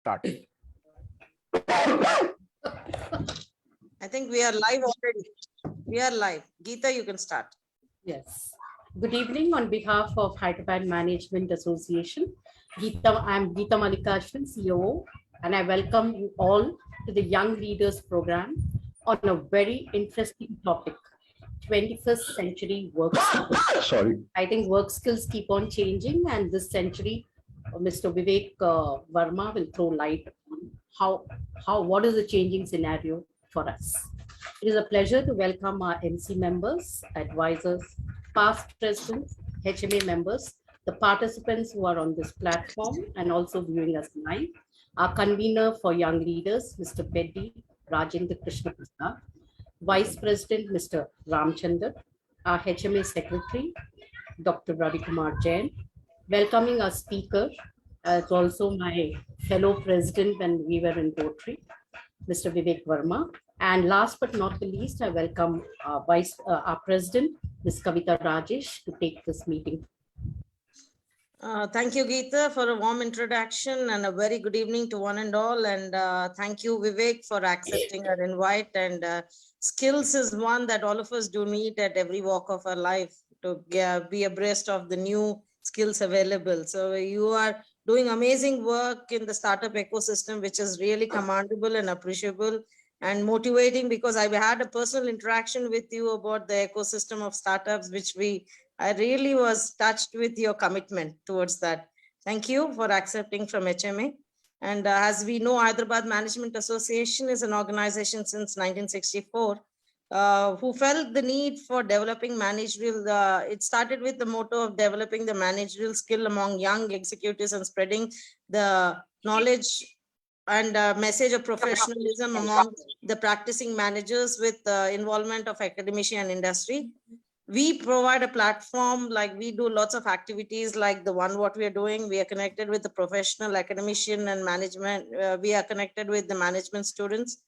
Start. I think we are live already. We are live. Geeta, you can start. Yes. Good evening on behalf of Hyderabad Management Association. I'm Geeta Mallikarjunan, COO, and I welcome you all to the Young Leaders Program on a very interesting topic, 21st century work skills. Sorry. I think work skills keep on changing, and this century, Mr. Viivevk Verma will throw light on what is the changing scenario for us. It is a pleasure to welcome our MC members, advisors, past presidents, HMA members, the participants who are on this platform and also viewing us live, our convener for young leaders, Mr. Peddi Rajendra Krishna Prasad, Vice President, Mr. Ramchandar, our HMA Secretary, Dr. Ravi Kumar Jain, welcoming our speaker, as also my fellow president when we were in Rotary, Mr. Viivevk Verma. And last but not the least, I welcome our president, Ms. Kavita Rajesh, to take this meeting. Thank you, Geeta, for a warm introduction and a very good evening to one and all. And thank you, Viivevk, for accepting our invite. And skills is one that all of us do need at every walk of our life to be abreast of the new skills available. So you are doing amazing work in the startup ecosystem, which is really commendable and appreciable and motivating, because I've had a personal interaction with you about the ecosystem of startups, which I really was touched with your commitment towards that. Thank you for accepting from HMA. And as we know, Hyderabad Management Association is an organization since 1964 who felt the need for developing managerial. It started with the motto of developing the managerial skill among young executives and spreading the knowledge and message of professionalism among the practicing managers with involvement of academia and industry. We provide a platform, like we do lots of activities like the one what we are doing. We are connected with the professional, academician and management. We are connected with the management students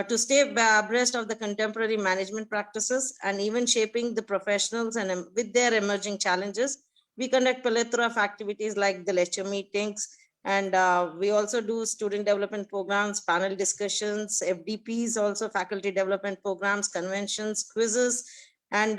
to stay abreast of the contemporary management practices and even shaping the professionals and with their emerging challenges. We conduct a plethora of activities like the lecture meetings, and we also do student development programs, panel discussions, FDPs, also faculty development programs, conventions, quizzes, and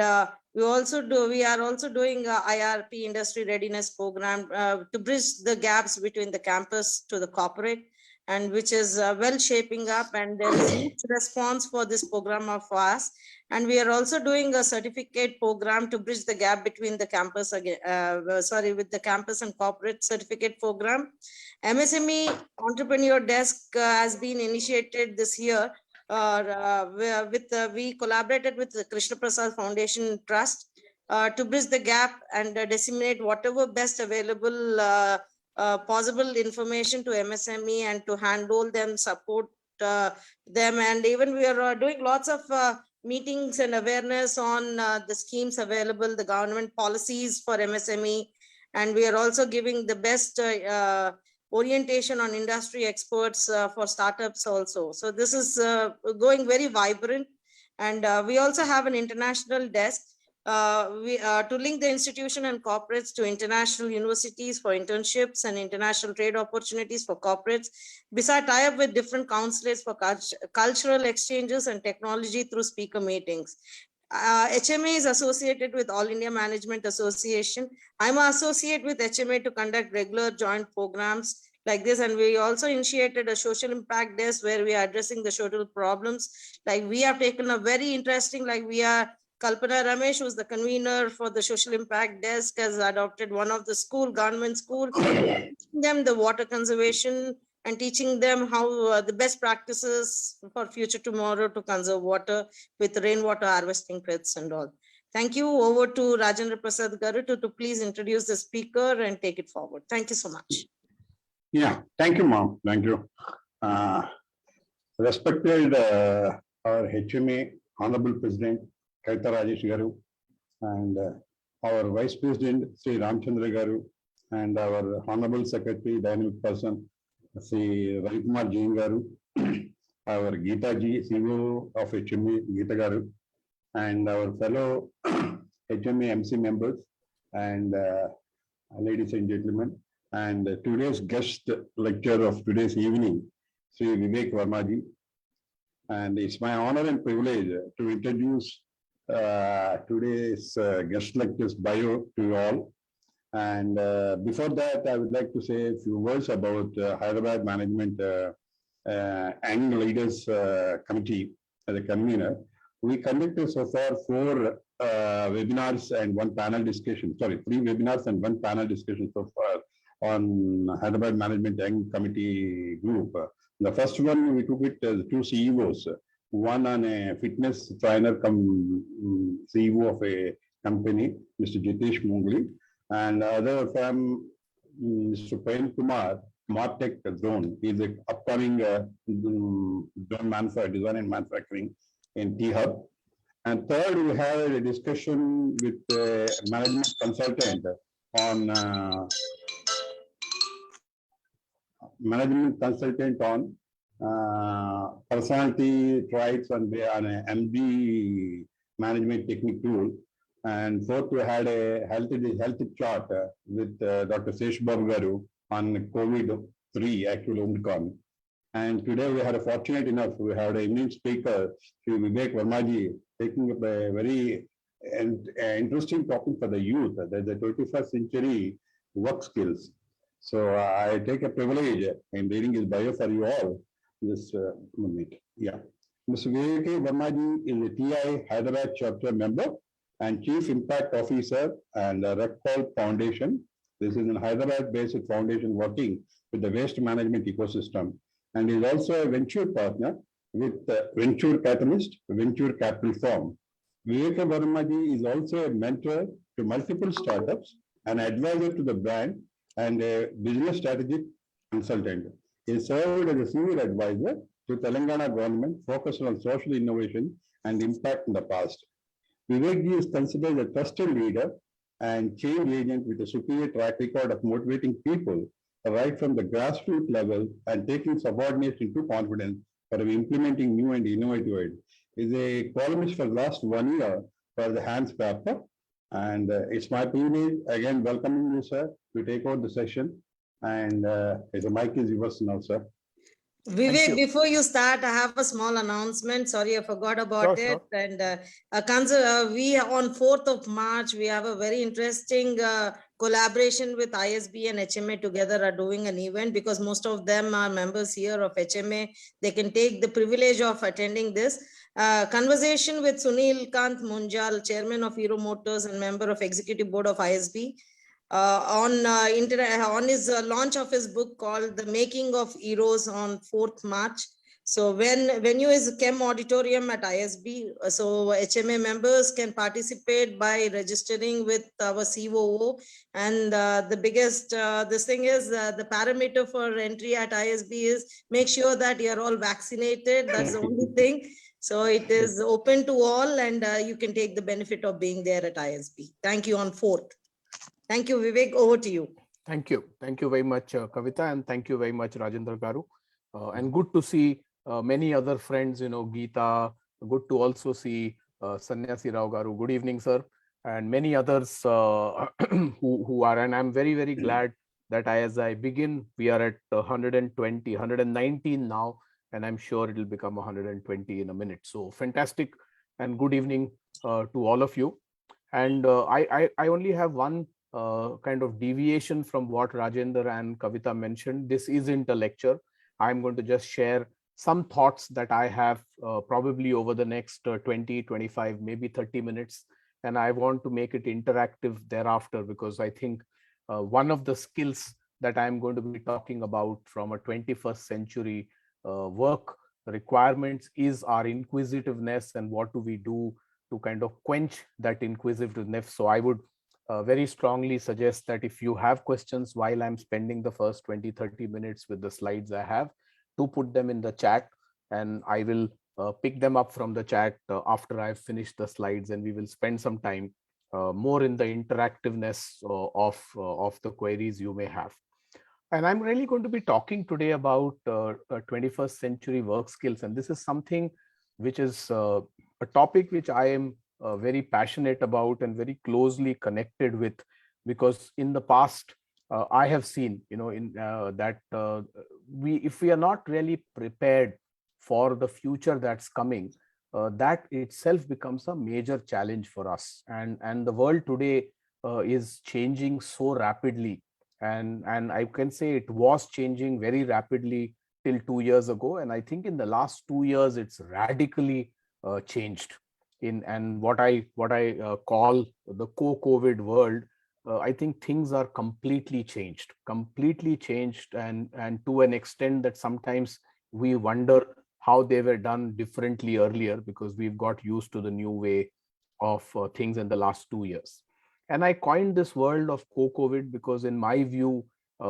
we are also doing a IRP industry readiness program to bridge the gaps between the campus to the corporate, and which is well shaping up, and there is huge response for this program of us. And we are also doing a certificate program to bridge the gap between the campus with the campus and corporate certificate program. MSME Entrepreneur Desk has been initiated this year. We collaborated with the Krishna Prasad Foundation Trust to bridge the gap and disseminate whatever best available possible information to MSME and to handle them, support them. And even we are doing lots of meetings and awareness on the schemes available, the government policies for MSME. And we are also giving the best orientation on industry experts for startups also. So this is going very vibrant. And we also have an international desk to link the institution and corporates to international universities for internships and international trade opportunities for corporates. Besides, tie up with different consulates for cultural exchanges and technology through speaker meetings. HMA is associated with All India Management Association. I'm an associate with HMA to conduct regular joint programs like this. And we also initiated a social impact desk where we are addressing the social problems. Like we have taken a very interesting, Kalpana Ramesh, who's the convener for the social impact desk, has adopted one of the government school, teaching them the water conservation and teaching them how the best practices for future tomorrow to conserve water with rainwater harvesting kits and all. Thank you. Over to Rajendra Prasad Garu to please introduce the speaker and take it forward. Thank you so much. Yeah, thank you, ma'am. Thank you. Respected our HMA Honorable President Kavita Rajesh Garu, and our Vice President Sri Ramchandra Garu, and our Honorable Secretary, Dynamic Person Sri Ravi Kumar Jain Garu, our Geeta Ji, CEO of HMA Geeta Garu, and our fellow HMA MC members, and ladies and gentlemen, And today's guest lecturer of today's evening, Sri Viivevk Vermaji. And it's my honor and privilege to introduce today's guest lecturer's bio to you all. And before that, I would like to say a few words about Hyderabad Management Young Leaders Committee as a convener. We conducted so far 4 webinars and 1 panel discussion. Sorry, 3 webinars and 1 panel discussion so far on Hyderabad Management Young Committee group. The first one, we took it as 2 CEOs. One on a fitness trainer come CEO of a company, Mr. Jitesh Mungli, and other from Mr. Pen Kumar, Martech Zone. He is an upcoming zone design and manufacturing in T-Hub. And third, we had a discussion with management consultant on personality traits and an MD management technique tool. And fourth, we had a health chart with Dr. Sesh Babu Garu on COVID-3, actual Omicron. And today we had a fortunate enough, we had an eminent speaker, Sri Viivevk Vermaji, taking up a very interesting topic for the youth, the 21st century work skills. So I take a privilege in reading his bio for you all this moment. Yeah. Mr. Viivevk Vermaji is a TI Hyderabad chapter member and Chief Impact Officer and Recall Foundation. This is a Hyderabad-based foundation working with the waste management ecosystem, and is also a venture partner with Venture Catalyst, Venture Capital Firm. Viivevk Vermaji is also a mentor to multiple startups, an advisor to the brand, and a business strategic consultant. He served as a senior advisor to Telangana government focused on social innovation and impact in the past. Viivevk is considered a trusted leader and change agent with a superior track record of motivating people right from the grassroots level and taking subordinates into confidence for implementing new and innovative ideas. Is a columnist for the last 1 year for the Hans paper. And it's my privilege, again, welcoming you, sir, to take over the session. And the mic is yours now, sir. Vivek, before you start, I have a small announcement. Sorry, I forgot about it. Sure. And we on 4th of March, we have a very interesting collaboration with ISB and HMA together are doing an event, because most of them are members here of HMA. They can take the privilege of attending this. Conversation with Sunil Kant Munjal, chairman of Hero Motors and member of executive board of ISB. On his launch of his book called The Making of Heroes on 4th March. So venue is Chem Auditorium at ISB. So HMA members can participate by registering with our COO. And the biggest, this thing is the parameter for entry at ISB is make sure that you're all vaccinated. That's the only thing. So it is open to all, and you can take the benefit of being there at ISB. Thank you on 4th. Thank you, Vivek. Over to you. Thank you. Thank you very much, Kavita, and thank you very much, Rajendra Garu. And good to see many other friends, Geeta. Good to also see Sanyasi Rao Garu. Good evening, sir. And many others who are, and I'm very, very glad that as I begin, we are at 120, 119 now, and I'm sure it will become 120 in a minute. So fantastic and good evening to all of you. And I only have one kind of deviation from what Rajendra and Kavita mentioned. This isn't a lecture. I'm going to just share some thoughts that I have probably over the next 20, 25, maybe 30 minutes. And I want to make it interactive thereafter, because I think one of the skills that I'm going to be talking about from a 21st century work requirements is our inquisitiveness, and what do we do to kind of quench that inquisitiveness. So I would very strongly suggest that if you have questions while I'm spending the first 20, 30 minutes with the slides I have, to put them in the chat, and I will pick them up from the chat after I've finished the slides, and we will spend some time more in the interactiveness of the queries you may have. And I'm really going to be talking today about 21st century work skills. And this is something which is a topic which I am very passionate about and very closely connected with, because in the past, I have seen, in that if we are not really prepared for the future that's coming, that itself becomes a major challenge for us. And the world today is changing so rapidly, and I can say it was changing very rapidly till 2 years ago, and I think in the last 2 years it's radically changed. And what I call the co-COVID world, I think things are completely changed, and to an extent that sometimes we wonder how they were done differently earlier, because we've got used to the new way of things in the last 2 years. And I coined this world of co-COVID because, in my view,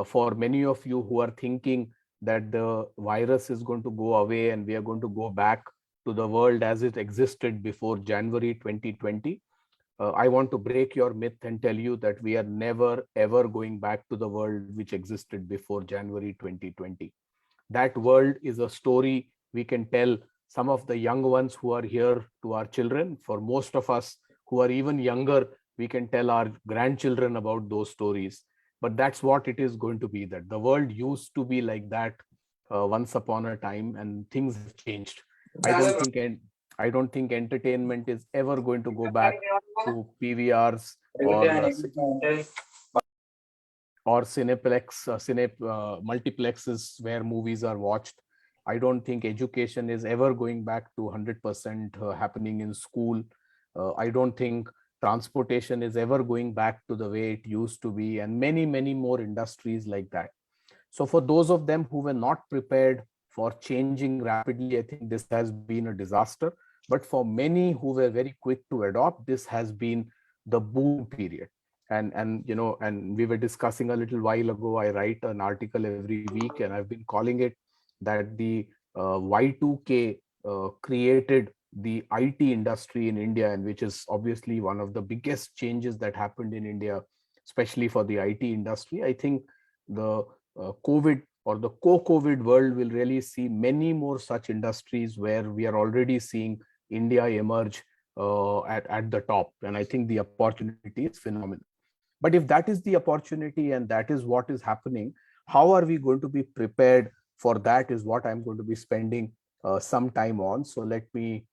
for many of you who are thinking that the virus is going to go away and we are going to go back to the world as it existed before January 2020, I want to break your myth and tell you that we are never ever going back to the world which existed before January 2020. That world is a story we can tell some of the young ones who are here to our children. For most of us who are even younger, we can tell our grandchildren about those stories. But that's what it is going to be, that the world used to be like that once upon a time, and things have changed. I don't think entertainment is ever going to go back to PVRs or Cineplex, multiplexes where movies are watched. I don't think education is ever going back to 100% happening in school. I don't think transportation is ever going back to the way it used to be, and many more industries like that. So for those of them who were not prepared for changing rapidly, I think this has been a disaster. But for many who were very quick to adopt, this has been the boom period. And we were discussing a little while ago, I write an article every week, and I've been calling it that the Y2K created the IT industry in India, and which is obviously one of the biggest changes that happened in India, especially for the IT industry. I think the COVID or the co-COVID world will really see many more such industries where we are already seeing India emerge at the top. And I think the opportunity is phenomenal. But if that is the opportunity and that is what is happening, how are we going to be prepared for that is what I'm going to be spending some time on. So let me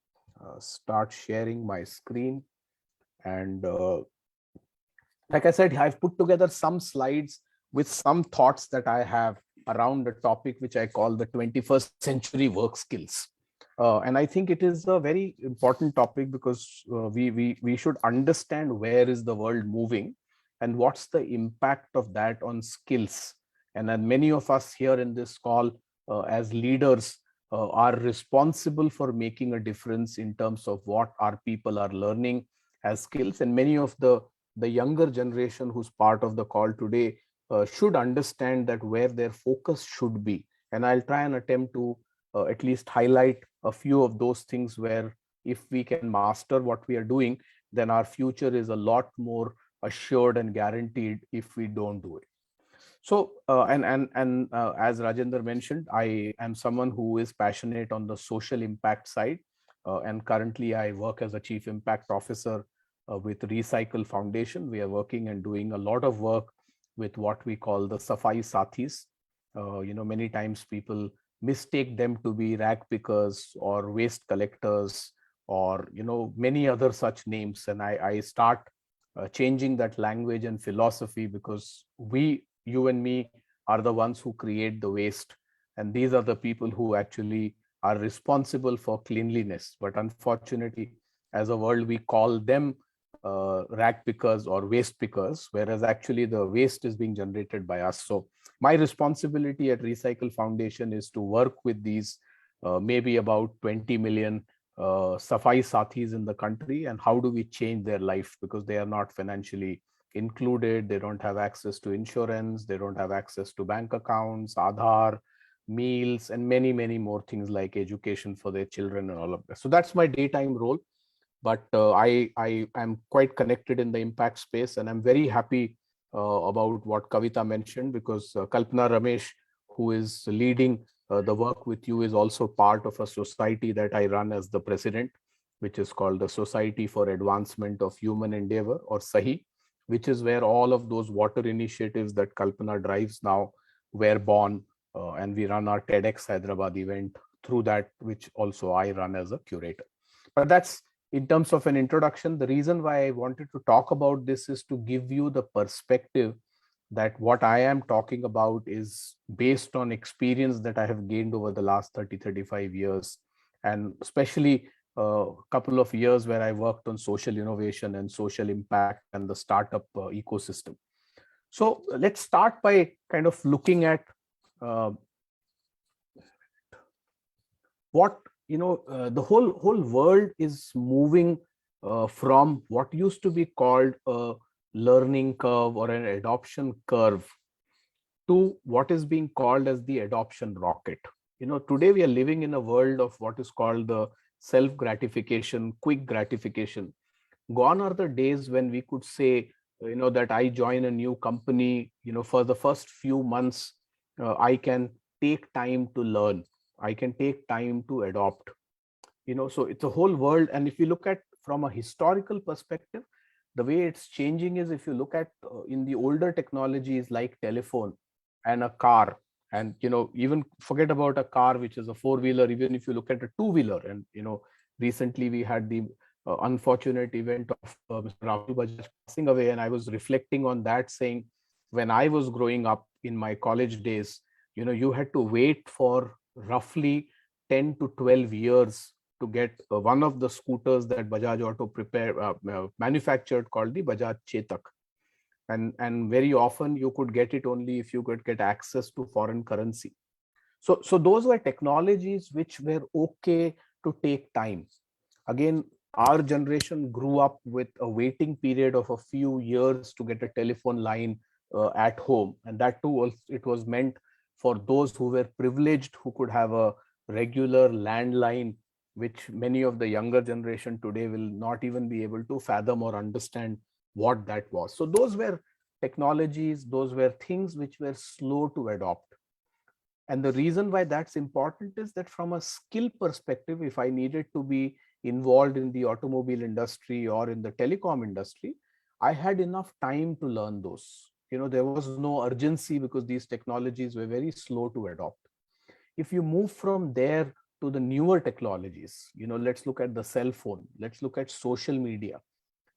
start sharing my screen. And like I said, I've put together some slides with some thoughts that I have around a topic which I call the 21st century work skills. And I think it is a very important topic because we should understand where is the world moving and what's the impact of that on skills. And then many of us here in this call as leaders are responsible for making a difference in terms of what our people are learning as skills. And many of the younger generation who's part of the call today should understand that where their focus should be. And I'll try and attempt to at least highlight a few of those things where if we can master what we are doing, then our future is a lot more assured and guaranteed if we don't do it. So, as Rajendra mentioned, I am someone who is passionate on the social impact side. And currently I work as a Chief Impact Officer with Recycle Foundation. We are working and doing a lot of work with what we call the Safai Sathis. Many times people mistake them to be rag pickers or waste collectors or, many other such names. And I start changing that language and philosophy because you and me are the ones who create the waste. And these are the people who actually are responsible for cleanliness. But unfortunately, as a world, we call them rag pickers or waste pickers, whereas actually the waste is being generated by us. So my responsibility at Recycle Foundation is to work with these maybe about 20 million Safai Sathis in the country, and how do we change their life because they are not financially included, they don't have access to insurance, they don't have access to bank accounts, Aadhaar, meals, and many more things like education for their children and all of that. So that's my daytime role. But I am quite connected in the impact space, and I'm very happy about what Kavita mentioned, because Kalpana Ramesh, who is leading the work with you, is also part of a society that I run as the president, which is called the Society for Advancement of Human Endeavor, or SAHI. which is where all of those water initiatives that Kalpana drives now were born. And we run our TEDx Hyderabad event through that, which also I run as a curator. But that's in terms of an introduction. The reason why I wanted to talk about this is to give you the perspective that what I am talking about is based on experience that I have gained over the last 35 years, and especially a couple of years where I worked on social innovation and social impact and the startup ecosystem. So let's start by kind of looking at what, the whole world is moving from what used to be called a learning curve or an adoption curve to what is being called as the adoption rocket. Today we are living in a world of what is called the self gratification, quick gratification. Gone are the days when we could say, that I join a new company, for the first few months, I can take time to learn, I can take time to adopt. So it's a whole world. And if you look at from a historical perspective, the way it's changing is, if you look at in the older technologies like telephone and a car, and even forget about a car which is a four-wheeler, even if you look at a two-wheeler, and recently we had the unfortunate event of Mr. Rahul Bajaj passing away, and I was reflecting on that, saying when I was growing up in my college days, you had to wait for roughly 10 to 12 years to get one of the scooters that Bajaj Auto manufactured, called the Bajaj Chetak. And very often you could get it only if you could get access to foreign currency. So those were technologies which were okay to take time. Again, our generation grew up with a waiting period of a few years to get a telephone line at home. And that too, it was meant for those who were privileged, who could have a regular landline, which many of the younger generation today will not even be able to fathom or understand what that was. So those were technologies, those were things which were slow to adopt. And the reason why that's important is that from a skill perspective, if I needed to be involved in the automobile industry or in the telecom industry, I had enough time to learn those. There was no urgency because these technologies were very slow to adopt. If you move from there to the newer technologies, let's look at the cell phone, let's look at social media.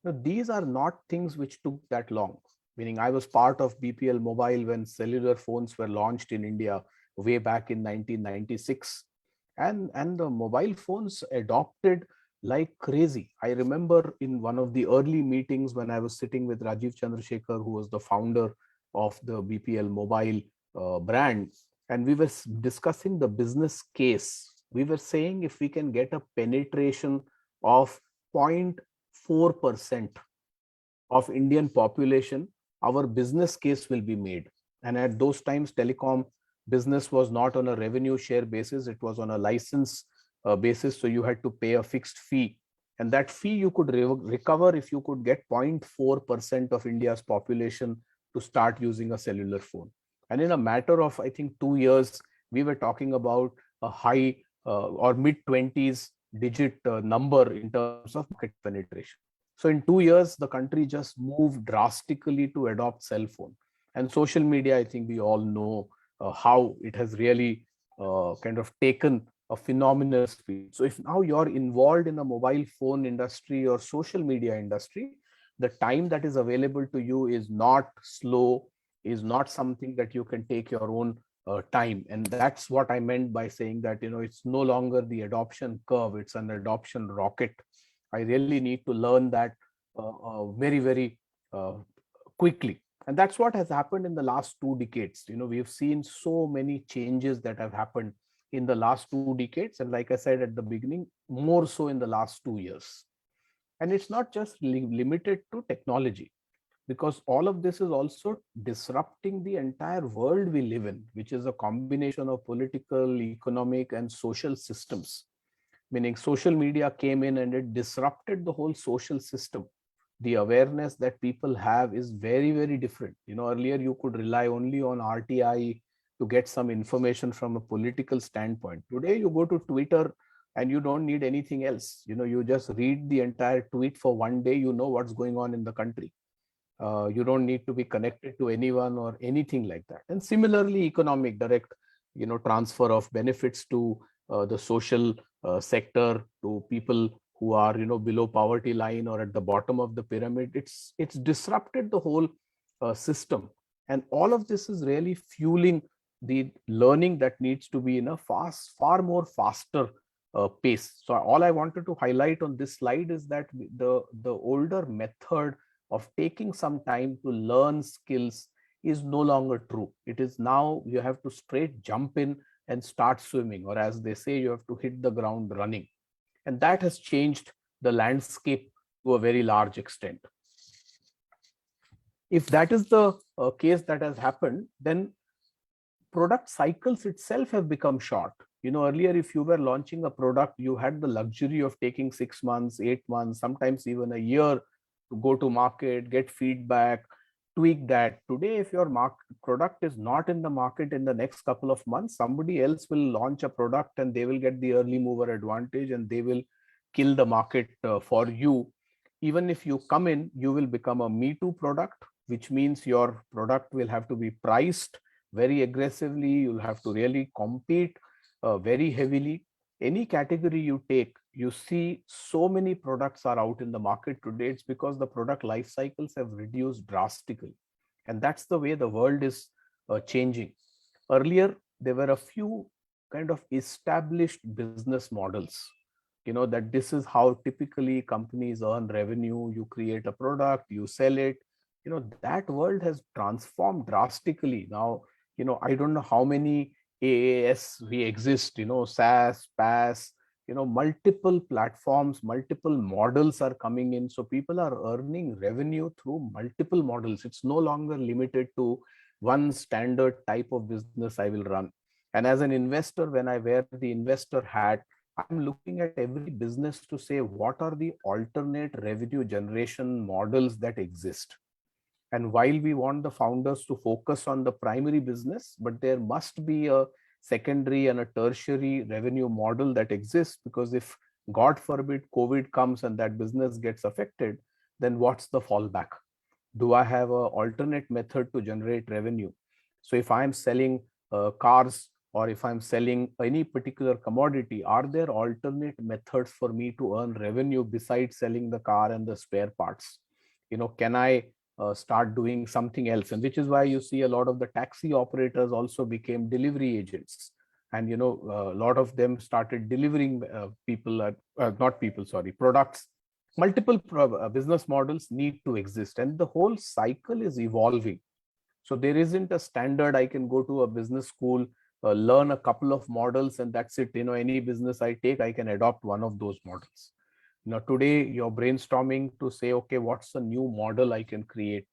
Now, these are not things which took that long. Meaning, I was part of BPL Mobile when cellular phones were launched in India way back in 1996. And the mobile phones adopted like crazy. I remember in one of the early meetings when I was sitting with Rajiv Chandrasekhar, who was the founder of the BPL Mobile brand, and we were discussing the business case. We were saying if we can get a penetration of 0.4% of Indian population, our business case will be made. And at those times, telecom business was not on a revenue share basis, it was on a license basis. So you had to pay a fixed fee. And that fee you could recover if you could get 0.4% of India's population to start using a cellular phone. And in a matter of, I think, 2 years, we were talking about a high or mid-20s digit number in terms of market penetration. So in 2 years, the country just moved drastically to adopt cell phone. And social media, I think we all know how it has really kind of taken a phenomenal speed. So if now you're involved in the mobile phone industry or social media industry, the time that is available to you is not slow, is not something that you can take your own time. And that's what I meant by saying that, it's no longer the adoption curve, it's an adoption rocket. I really need to learn that very, very quickly. And that's what has happened in the last 2 decades. We've seen so many changes that have happened in the last 2 decades. And like I said at the beginning, more so in the last 2 years. And it's not just limited to technology, because all of this is also disrupting the entire world we live in, which is a combination of political, economic, and social systems. Meaning social media came in and it disrupted the whole social system. The awareness that people have is very, very different. Earlier you could rely only on RTI to get some information from a political standpoint. Today you go to Twitter and you don't need anything else. You just read the entire tweet for one day, you know what's going on in the country. You don't need to be connected to anyone or anything like that. And similarly, economic direct, transfer of benefits to the social sector, to people who are, below poverty line or at the bottom of the pyramid. It's disrupted the whole system. And all of this is really fueling the learning that needs to be in a far more faster pace. So all I wanted to highlight on this slide is that the older method of taking some time to learn skills is no longer true. It is now you have to straight jump in and start swimming, or as they say, you have to hit the ground running. And that has changed the landscape to a very large extent. If that is the case that has happened, then product cycles itself have become short. Earlier, if you were launching a product, you had the luxury of taking 6 months, 8 months, sometimes even a year to go to market, get feedback, tweak that. Today, if your product is not in the market in the next couple of months, somebody else will launch a product and they will get the early mover advantage and they will kill the market for you. Even if you come in, you will become a Me Too product, which means your product will have to be priced very aggressively. You'll have to really compete very heavily. Any category you take, you see so many products are out in the market today. It's because the product life cycles have reduced drastically. And that's the way the world is changing. Earlier, there were a few kind of established business models, that this is how typically companies earn revenue. You create a product, you sell it. That world has transformed drastically. Now, I don't know how many AAS we exist, SaaS, PaaS, multiple platforms, multiple models are coming in. So people are earning revenue through multiple models. It's no longer limited to one standard type of business I will run. And as an investor, when I wear the investor hat, I'm looking at every business to say, what are the alternate revenue generation models that exist? And while we want the founders to focus on the primary business, but there must be a secondary and a tertiary revenue model that exists, because if God forbid COVID comes and that business gets affected, then what's the fallback? Do I have an alternate method to generate revenue? So if I'm selling cars, or if I'm selling any particular commodity, are there alternate methods for me to earn revenue besides selling the car and the spare parts? Can I start doing something else? And which is why you see a lot of the taxi operators also became delivery agents. And, a lot of them started delivering products. Multiple business models need to exist, and the whole cycle is evolving. So there isn't a standard. I can go to a business school, learn a couple of models, and that's it. Any business I take, I can adopt one of those models. Now, today you're brainstorming to say, okay, what's a new model I can create?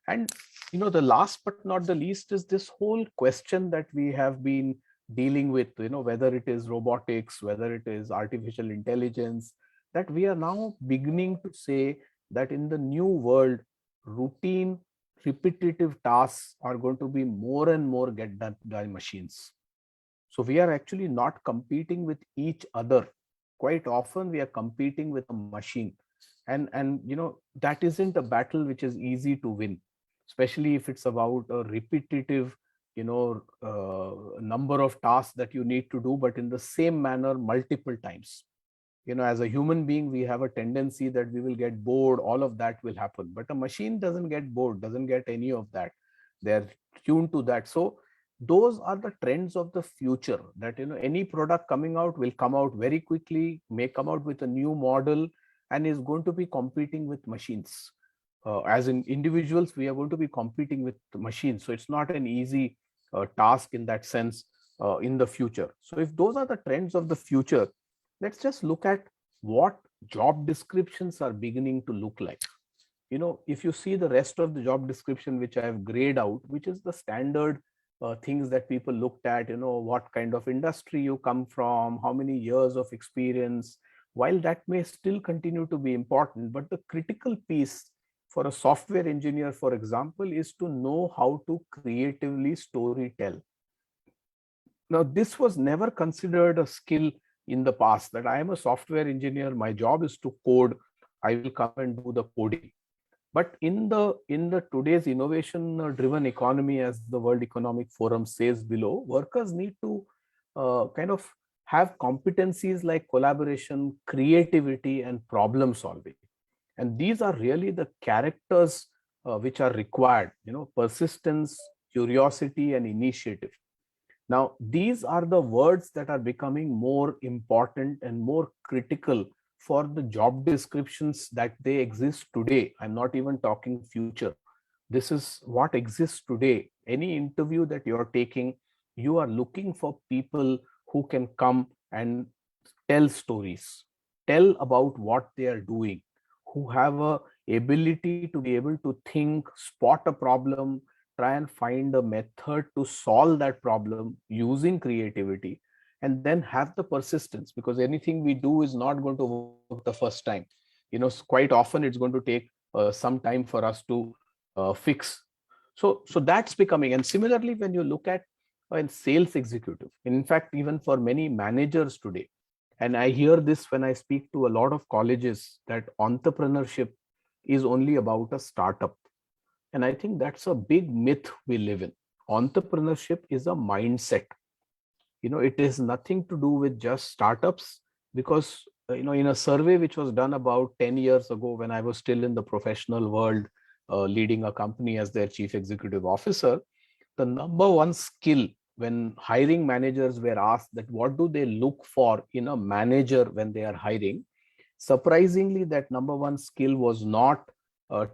And, the last but not the least is this whole question that we have been dealing with, whether it is robotics, whether it is artificial intelligence, that we are now beginning to say that in the new world, routine, repetitive tasks are going to be more and more get done by machines. So we are actually not competing with each other. Quite often we are competing with a machine, and that isn't a battle which is easy to win, especially if it's about a repetitive number of tasks that you need to do, but in the same manner multiple times. As a human being, we have a tendency that we will get bored. All of that will happen, but a machine doesn't get bored, doesn't get any of that. They're tuned to that. So those are the trends of the future, that any product coming out will come out very quickly, may come out with a new model, and is going to be competing with machines. As in individuals, we are going to be competing with the machines. So it's not an easy task in that sense in the future. So if those are the trends of the future, let's just look at what job descriptions are beginning to look like. If you see the rest of the job description, which I have grayed out, which is the standard things that people looked at, what kind of industry you come from, how many years of experience. While that may still continue to be important, but the critical piece for a software engineer, for example, is to know how to creatively story tell. Now, this was never considered a skill in the past, that I am a software engineer, my job is to code, I will come and do the coding. But in the today's innovation driven economy, as the World Economic Forum says below, workers need to kind of have competencies like collaboration, creativity, and problem solving. And these are really the characters which are required, persistence, curiosity, and initiative. Now, these are the words that are becoming more important and more critical for the job descriptions that they exist today. I'm not even talking future. This is what exists today. Any interview that you're taking, you are looking for people who can come and tell stories, tell about what they are doing, who have a ability to be able to think, spot a problem, try and find a method to solve that problem using creativity, and then have the persistence, because anything we do is not going to work the first time. Quite often it's going to take some time for us to fix. So that's becoming. And similarly, when you look at in sales executive, in fact, even for many managers today, and I hear this when I speak to a lot of colleges, that entrepreneurship is only about a startup. And I think that's a big myth we live in. Entrepreneurship is a mindset. It has nothing to do with just startups, because in a survey which was done about 10 years ago, when I was still in the professional world, leading a company as their chief executive officer, the number one skill, when hiring managers were asked that what do they look for in a manager when they are hiring, surprisingly, that number one skill was not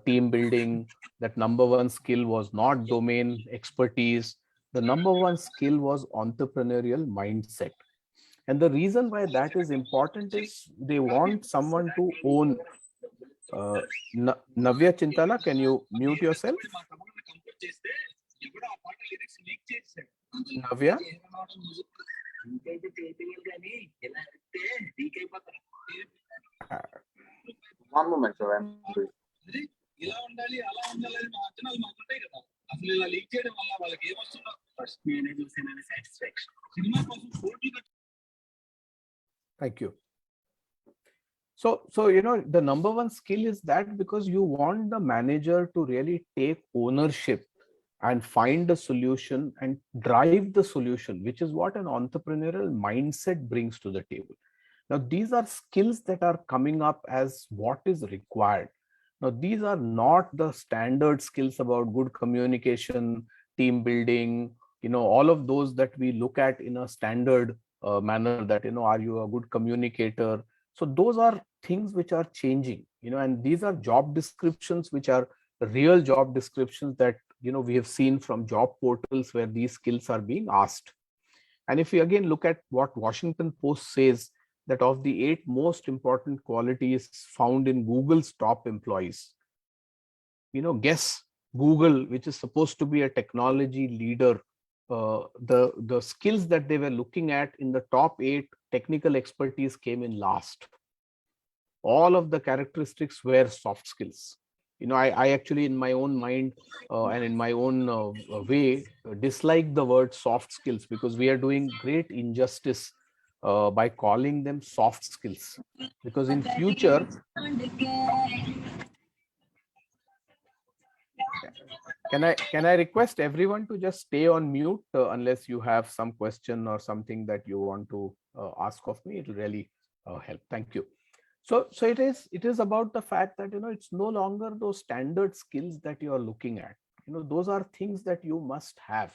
team building, that number one skill was not domain expertise. The number one skill was entrepreneurial mindset. And the reason why that is important is they want someone to own. Navya Chintala, can you mute yourself? Navya? One moment, sir. Thank you. So the number one skill is that, because you want the manager to really take ownership and find a solution and drive the solution, which is what an entrepreneurial mindset brings to the table. Now, these are skills that are coming up as what is required. Now, these are not the standard skills about good communication, team building, all of those that we look at in a standard manner, that, are you a good communicator? So those are things which are changing, and these are job descriptions, which are real job descriptions that, we have seen from job portals where these skills are being asked. And if you again look at what Washington Post says, that of the 8 most important qualities found in Google's top employees, guess Google, which is supposed to be a technology leader, the skills that they were looking at in the top 8 technical expertise came in last. All of the characteristics were soft skills. I actually, in my own mind and in my own way, dislike the word soft skills, because we are doing great injustice by calling them soft skills, because in future, can I request everyone to just stay on mute unless you have some question or something that you want to ask of me? It will really help. Thank you. So it is about the fact that, it's no longer those standard skills that you are looking at. Those are things that you must have.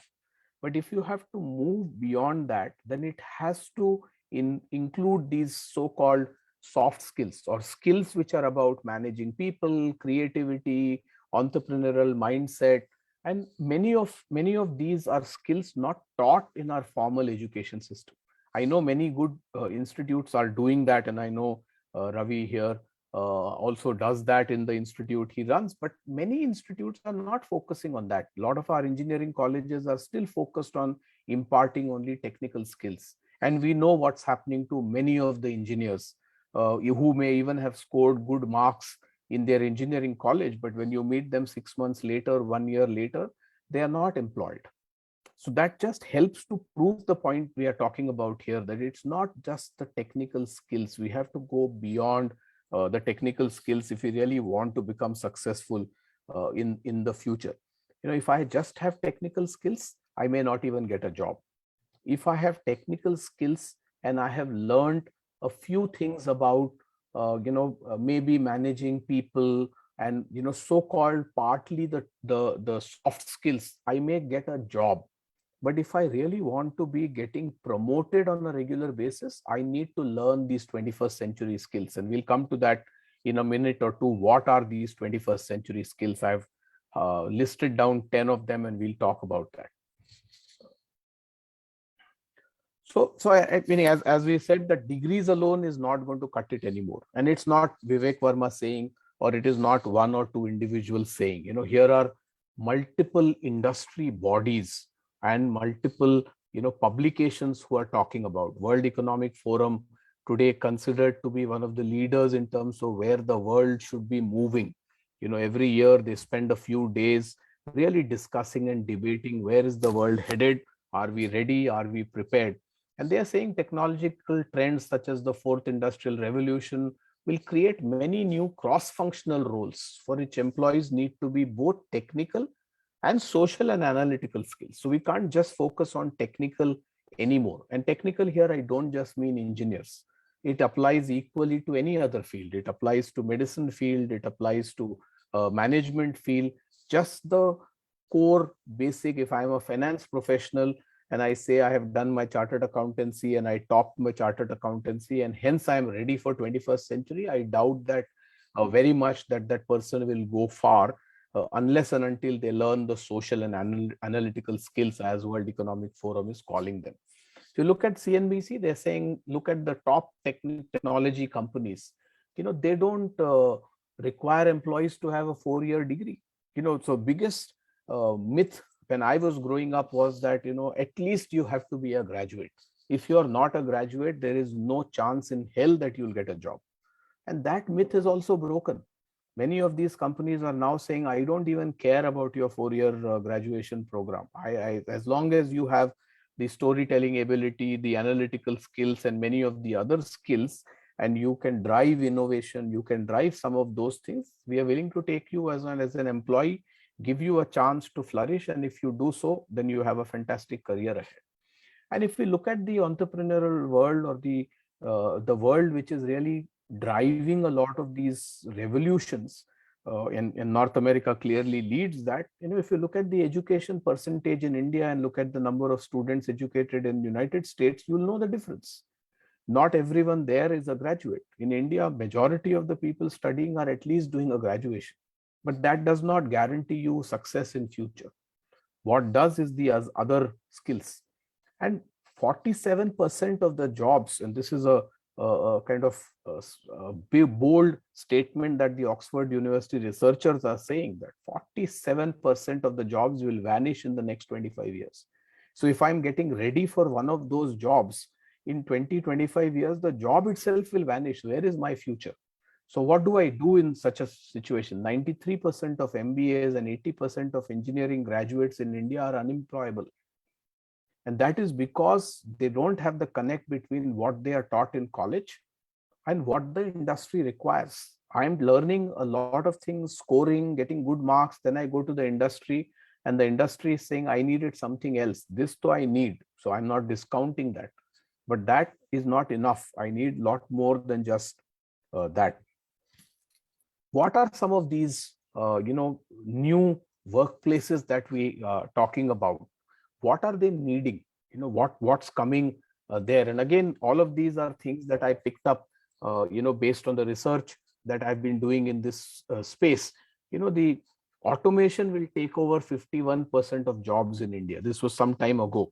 But if you have to move beyond that, then it has to include these so-called soft skills, or skills which are about managing people, creativity, entrepreneurial mindset. And many of these are skills not taught in our formal education system. I know many good institutes are doing that, and I know Ravi here also does that in the institute he runs, but many institutes are not focusing on that. A lot of our engineering colleges are still focused on imparting only technical skills. And we know what's happening to many of the engineers who may even have scored good marks in their engineering college, but when you meet them 6 months later, 1 year later, they are not employed. So that just helps to prove the point we are talking about here, that it's not just the technical skills. We have to go beyond the technical skills if we really want to become successful in the future. If I just have technical skills, I may not even get a job. If I have technical skills and I have learned a few things about, maybe managing people and, so-called partly the soft skills, I may get a job. But if I really want to be getting promoted on a regular basis, I need to learn these 21st century skills. And we'll come to that in a minute or two. What are these 21st century skills? I've listed down 10 of them and we'll talk about that. So I mean, as we said, that degrees alone is not going to cut it anymore. And it's not Viivevk Verma saying, or it is not one or two individuals saying, here are multiple industry bodies and multiple, publications who are talking about. World Economic Forum today considered to be one of the leaders in terms of where the world should be moving. Every year they spend a few days really discussing and debating where is the world headed. Are we ready? Are we prepared? And they are saying technological trends such as the fourth industrial revolution will create many new cross-functional roles for which employees need to be both technical and social and analytical skills. So we can't just focus on technical anymore. And technical here, I don't just mean engineers. It applies equally to any other field. It applies to medicine field. It applies to management field. Just the core basic, if I'm a finance professional, and I say I have done my chartered accountancy and I topped my chartered accountancy and hence I'm ready for 21st century, I doubt that very much that person will go far unless and until they learn the social and analytical skills as World Economic Forum is calling them. If you look at CNBC, they're saying, look at the top technology companies. They don't require employees to have a 4-year degree. So biggest myth when I was growing up was that, at least you have to be a graduate. If you're not a graduate, there is no chance in hell that you'll get a job. And that myth is also broken. Many of these companies are now saying, I don't even care about your 4-year graduation program. As long as you have the storytelling ability, the analytical skills, and many of the other skills, and you can drive innovation, you can drive some of those things, we are willing to take you as an employee, give you a chance to flourish. And if you do so, then you have a fantastic career ahead. And if we look at the entrepreneurial world or the world which is really driving a lot of these revolutions, in North America clearly leads that. If you look at the education percentage in India and look at the number of students educated in the United States, you'll know the difference. Not everyone there is a graduate. In India, majority of the people studying are at least doing a graduation. But that does not guarantee you success in future. What does is the other skills. And 47% of the jobs, and this is a kind of big, bold statement that the Oxford University researchers are saying, that 47% of the jobs will vanish in the next 25 years. So if I'm getting ready for one of those jobs, in 20-25 years, the job itself will vanish. Where is my future? So what do I do in such a situation? 93% of MBAs and 80% of engineering graduates in India are unemployable. And that is because they don't have the connect between what they are taught in college and what the industry requires. I'm learning a lot of things, scoring, getting good marks. Then I go to the industry and the industry is saying, I needed something else. This too I need. So I'm not discounting that. But that is not enough. I need a lot more than just that. What are some of these, new workplaces that we are talking about? What are they needing? What's coming there? And again, all of these are things that I picked up, based on the research that I've been doing in this space. The automation will take over 51% of jobs in India. This was some time ago.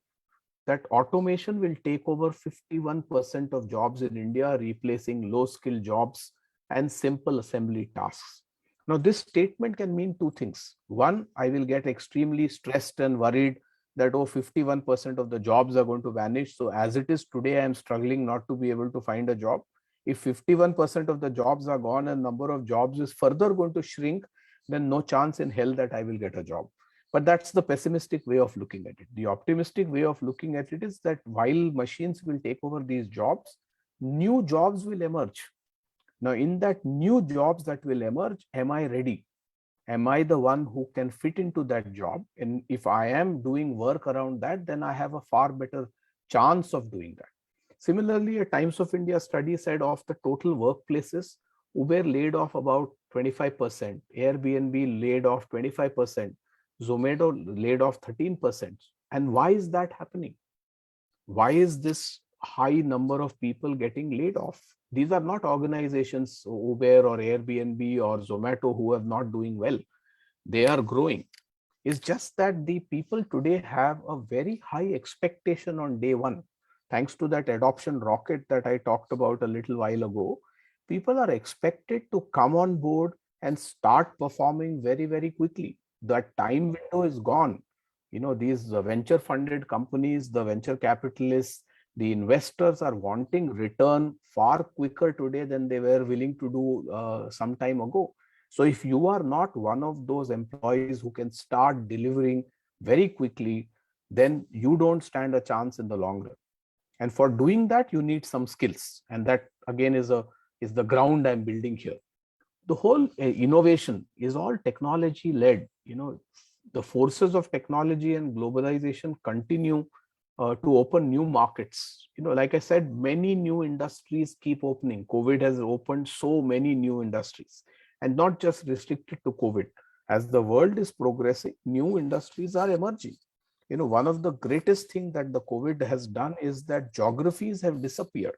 That automation will take over 51% of jobs in India, replacing low-skill jobs and simple assembly tasks. Now, this statement can mean two things. One, I will get extremely stressed and worried that, 51% of the jobs are going to vanish. So as it is today, I am struggling not to be able to find a job. If 51% of the jobs are gone and number of jobs is further going to shrink, then no chance in hell that I will get a job. But that's the pessimistic way of looking at it. The optimistic way of looking at it is that while machines will take over these jobs, new jobs will emerge. Now, in that new jobs that will emerge, am I ready? Am I the one who can fit into that job? And if I am doing work around that, then I have a far better chance of doing that. Similarly, a Times of India study said of the total workplaces, Uber laid off about 25%, Airbnb laid off 25%, Zomato laid off 13%. And why is that happening? Why is this high number of people getting laid off? These are not organizations, Uber or Airbnb or Zomato, who are not doing well. They are growing. It's just that the people today have a very high expectation on day one. Thanks to that adoption rocket that I talked about a little while ago, people are expected to come on board and start performing very, very quickly. That time window is gone. These venture funded companies, the venture capitalists, the investors are wanting return far quicker today than they were willing to do some time ago. So if you are not one of those employees who can start delivering very quickly, then you don't stand a chance in the long run. And for doing that, you need some skills. And that again is the ground I'm building here. The whole innovation is all technology led. The forces of technology and globalization continue to open new markets. Like I said, many new industries keep opening. COVID has opened so many new industries, and not just restricted to COVID. As the world is progressing, new industries are emerging. One of the greatest things that the COVID has done is that geographies have disappeared.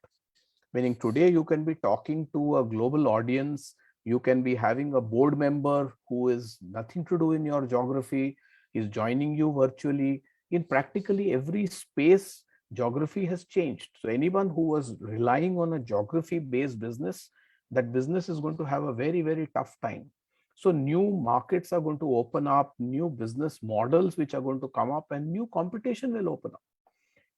Meaning today you can be talking to a global audience, you can be having a board member who is nothing to do in your geography, is joining you virtually. In practically every space, geography has changed. So anyone who was relying on a geography-based business, that business is going to have a very, very tough time. So new markets are going to open up, new business models which are going to come up, and new competition will open up.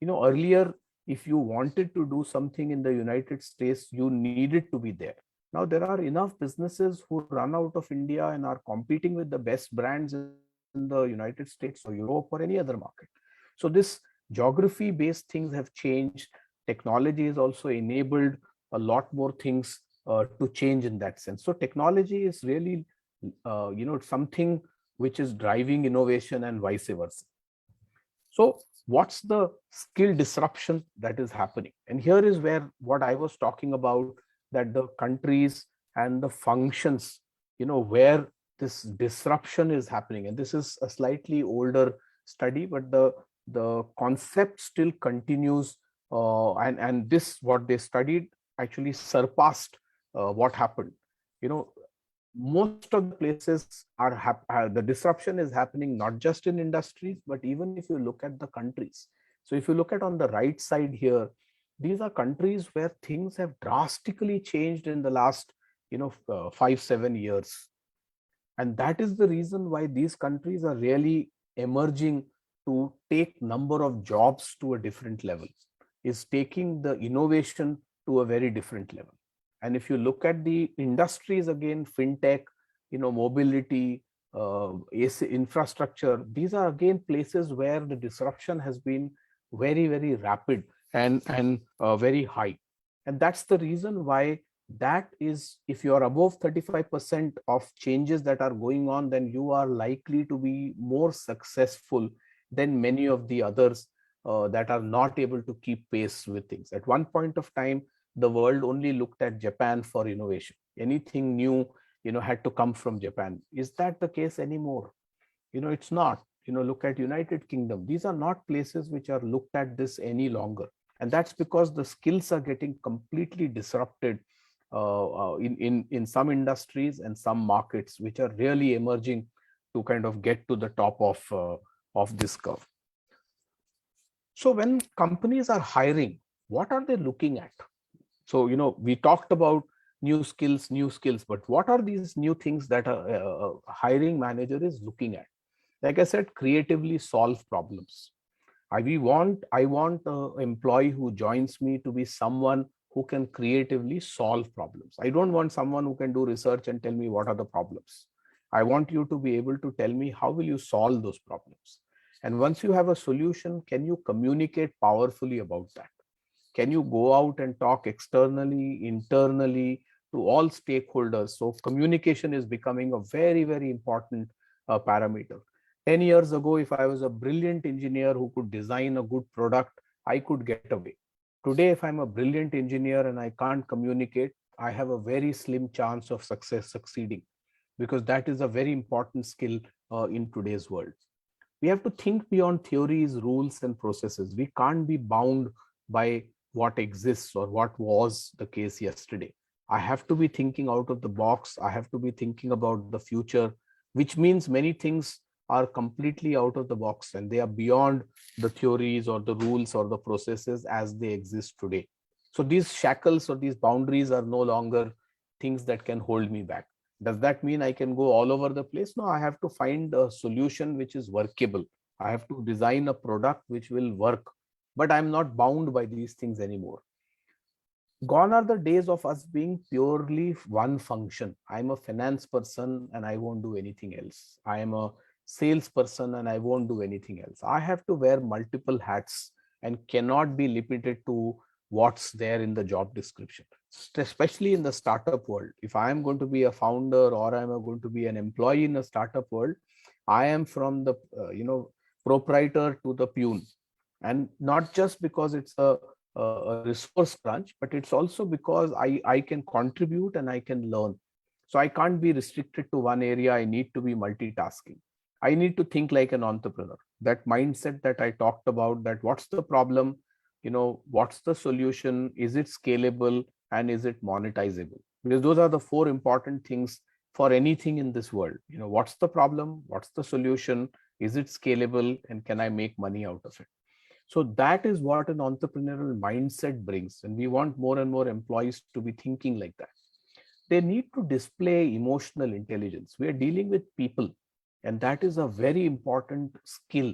Earlier, if you wanted to do something in the United States, you needed to be there. Now there are enough businesses who run out of India and are competing with the best brands in the United States or Europe or any other market. So this geography-based things have changed. Technology has also enabled a lot more things to change in that sense. So technology is really, something which is driving innovation and vice versa. So what's the skill disruption that is happening? And here is where what I was talking about, that the countries and the functions, where this disruption is happening. And this is a slightly older study, but the concept still continues. And this, what they studied, actually surpassed what happened. Most of the places the disruption is happening not just in industries, but even if you look at the countries. So if you look at on the right side here, these are countries where things have drastically changed in the last 5-7 years. And that is the reason why these countries are really emerging to take number of jobs to a different level, is taking the innovation to a very different level. And if you look at the industries again, fintech, mobility, infrastructure, these are again places where the disruption has been very, very rapid and very high. And that's the reason why that is, if you are above 35% of changes that are going on, then you are likely to be more successful than many of the others that are not able to keep pace with things. At one point of time, the world only looked at Japan for innovation. Anything new, had to come from Japan. Is that the case anymore? It's not. Look at United Kingdom. These are not places which are looked at this any longer. And that's because the skills are getting completely disrupted in some industries and some markets, which are really emerging to kind of get to the top of this curve. So when companies are hiring, what are they looking at? So, we talked about new skills, but what are these new things that a hiring manager is looking at? Like I said, creatively solve problems. I want an employee who joins me to be someone who can creatively solve problems. I don't want someone who can do research and tell me what are the problems. I want you to be able to tell me how will you solve those problems. And once you have a solution, can you communicate powerfully about that? Can you go out and talk externally, internally to all stakeholders. So communication is becoming a very, very important parameter. 10 years ago, if I was a brilliant engineer who could design a good product, I could get away. Today, if I'm a brilliant engineer and I can't communicate, I have a very slim chance of succeeding, because that is a very important skill in today's world. We have to think beyond theories, rules, and processes. We can't be bound by what exists or what was the case yesterday. I have to be thinking out of the box. I have to be thinking about the future, which means many things are completely out of the box and they are beyond the theories or the rules or the processes as they exist today. So these shackles or these boundaries are no longer things that can hold me back. Does that mean I can go all over the place? No, I have to find a solution which is workable. I have to design a product which will work, but I'm not bound by these things anymore. Gone are the days of us being purely one function. I'm a finance person and I won't do anything else. I am a salesperson and I won't do anything else. I have to wear multiple hats and cannot be limited to what's there in the job description, especially in the startup world. If I am going to be a founder or I am going to be an employee in a startup world, I am from the proprietor to the peon, and not just because it's a resource crunch, but it's also because I can contribute and I can learn. So I can't be restricted to one area. I need to be multitasking. I need to think like an entrepreneur. That mindset that I talked about, that what's the problem, what's the solution, is it scalable, and is it monetizable? Because those are the four important things for anything in this world. What's the problem, what's the solution, is it scalable, and can I make money out of it? So that is what an entrepreneurial mindset brings, and we want more and more employees to be thinking like that. They need to display emotional intelligence. We are dealing with people, and that is a very important skill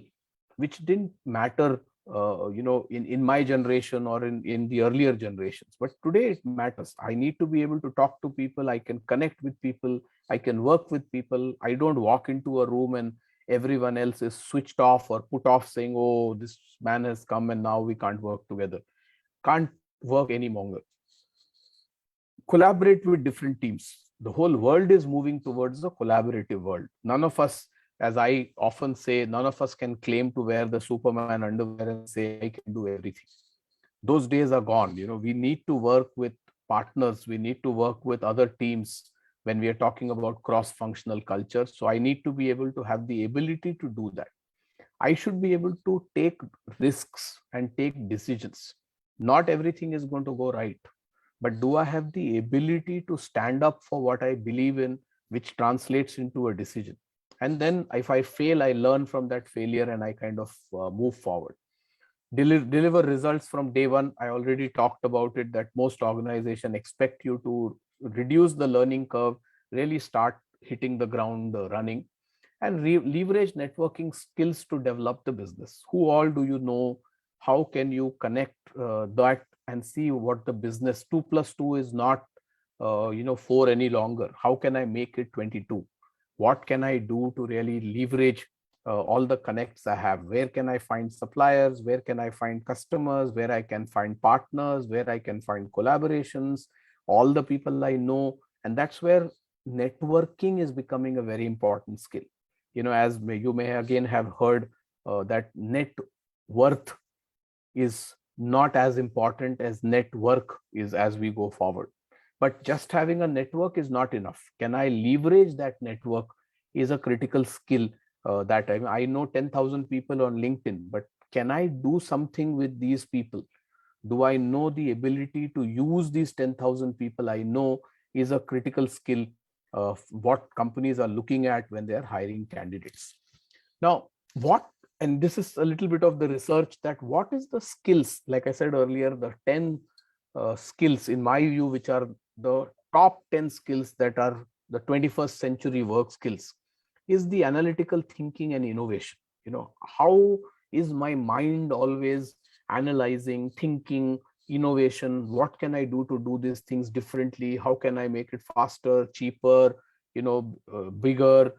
which didn't matter in my generation or in the earlier generations, but today it matters. I need to be able to talk to people. I can connect with people. I can work with people. I don't walk into a room and everyone else is switched off or put off, saying, oh, this man has come and now we can't work together. Can't work any longer. Collaborate with different teams. The whole world is moving towards a collaborative world. None of us, as I often say, none of us can claim to wear the Superman underwear and say, I can do everything. Those days are gone. We need to work with partners. We need to work with other teams when we are talking about cross-functional culture. So I need to be able to have the ability to do that. I should be able to take risks and take decisions. Not everything is going to go right, but do I have the ability to stand up for what I believe in, which translates into a decision? And then if I fail, I learn from that failure and I kind of move forward. Deliver results from day one. I already talked about it, that most organizations expect you to reduce the learning curve, really start hitting the ground running, and leverage networking skills to develop the business. Who all do you know? How can you connect that and see what the business 2 plus 2 is not 4 any longer? How can I make it 22? What can I do to really leverage all the connects I have? Where can I find suppliers? Where can I find customers? Where I can find partners? Where I can find collaborations? All the people I know. And that's where networking is becoming a very important skill. As you may again have heard that net worth is not as important as network is as we go forward. But just having a network is not enough. Can I leverage that network is a critical skill that I know 10,000 people on LinkedIn, but can I do something with these people? Do I know the ability to use these 10,000 people I know is a critical skill of what companies are looking at when they are hiring candidates. Now, and this is a little bit of the research, that what is the skills, like I said earlier, the 10 skills in my view, which are the top 10 skills that are the 21st century work skills, is the analytical thinking and innovation. How is my mind always analyzing, thinking, innovation? What can I do to do these things differently? How can I make it faster, cheaper, bigger?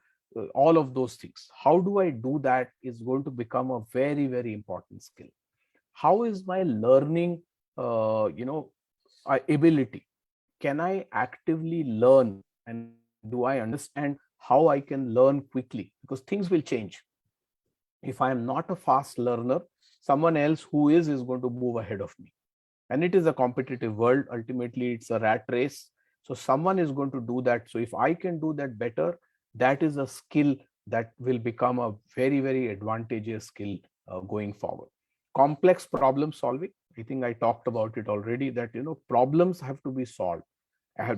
All of those things. How do I do that is going to become a very, very important skill. How is my learning, ability? can I actively learn, and do I understand how I can learn quickly? Because things will change. If I am not a fast learner, someone else who is going to move ahead of me. And it is a competitive world. Ultimately, it's a rat race. So someone is going to do that. So if I can do that better, that is a skill that will become a very, very advantageous skill going forward. Complex problem solving. I think I talked about it already, that problems have to be solved.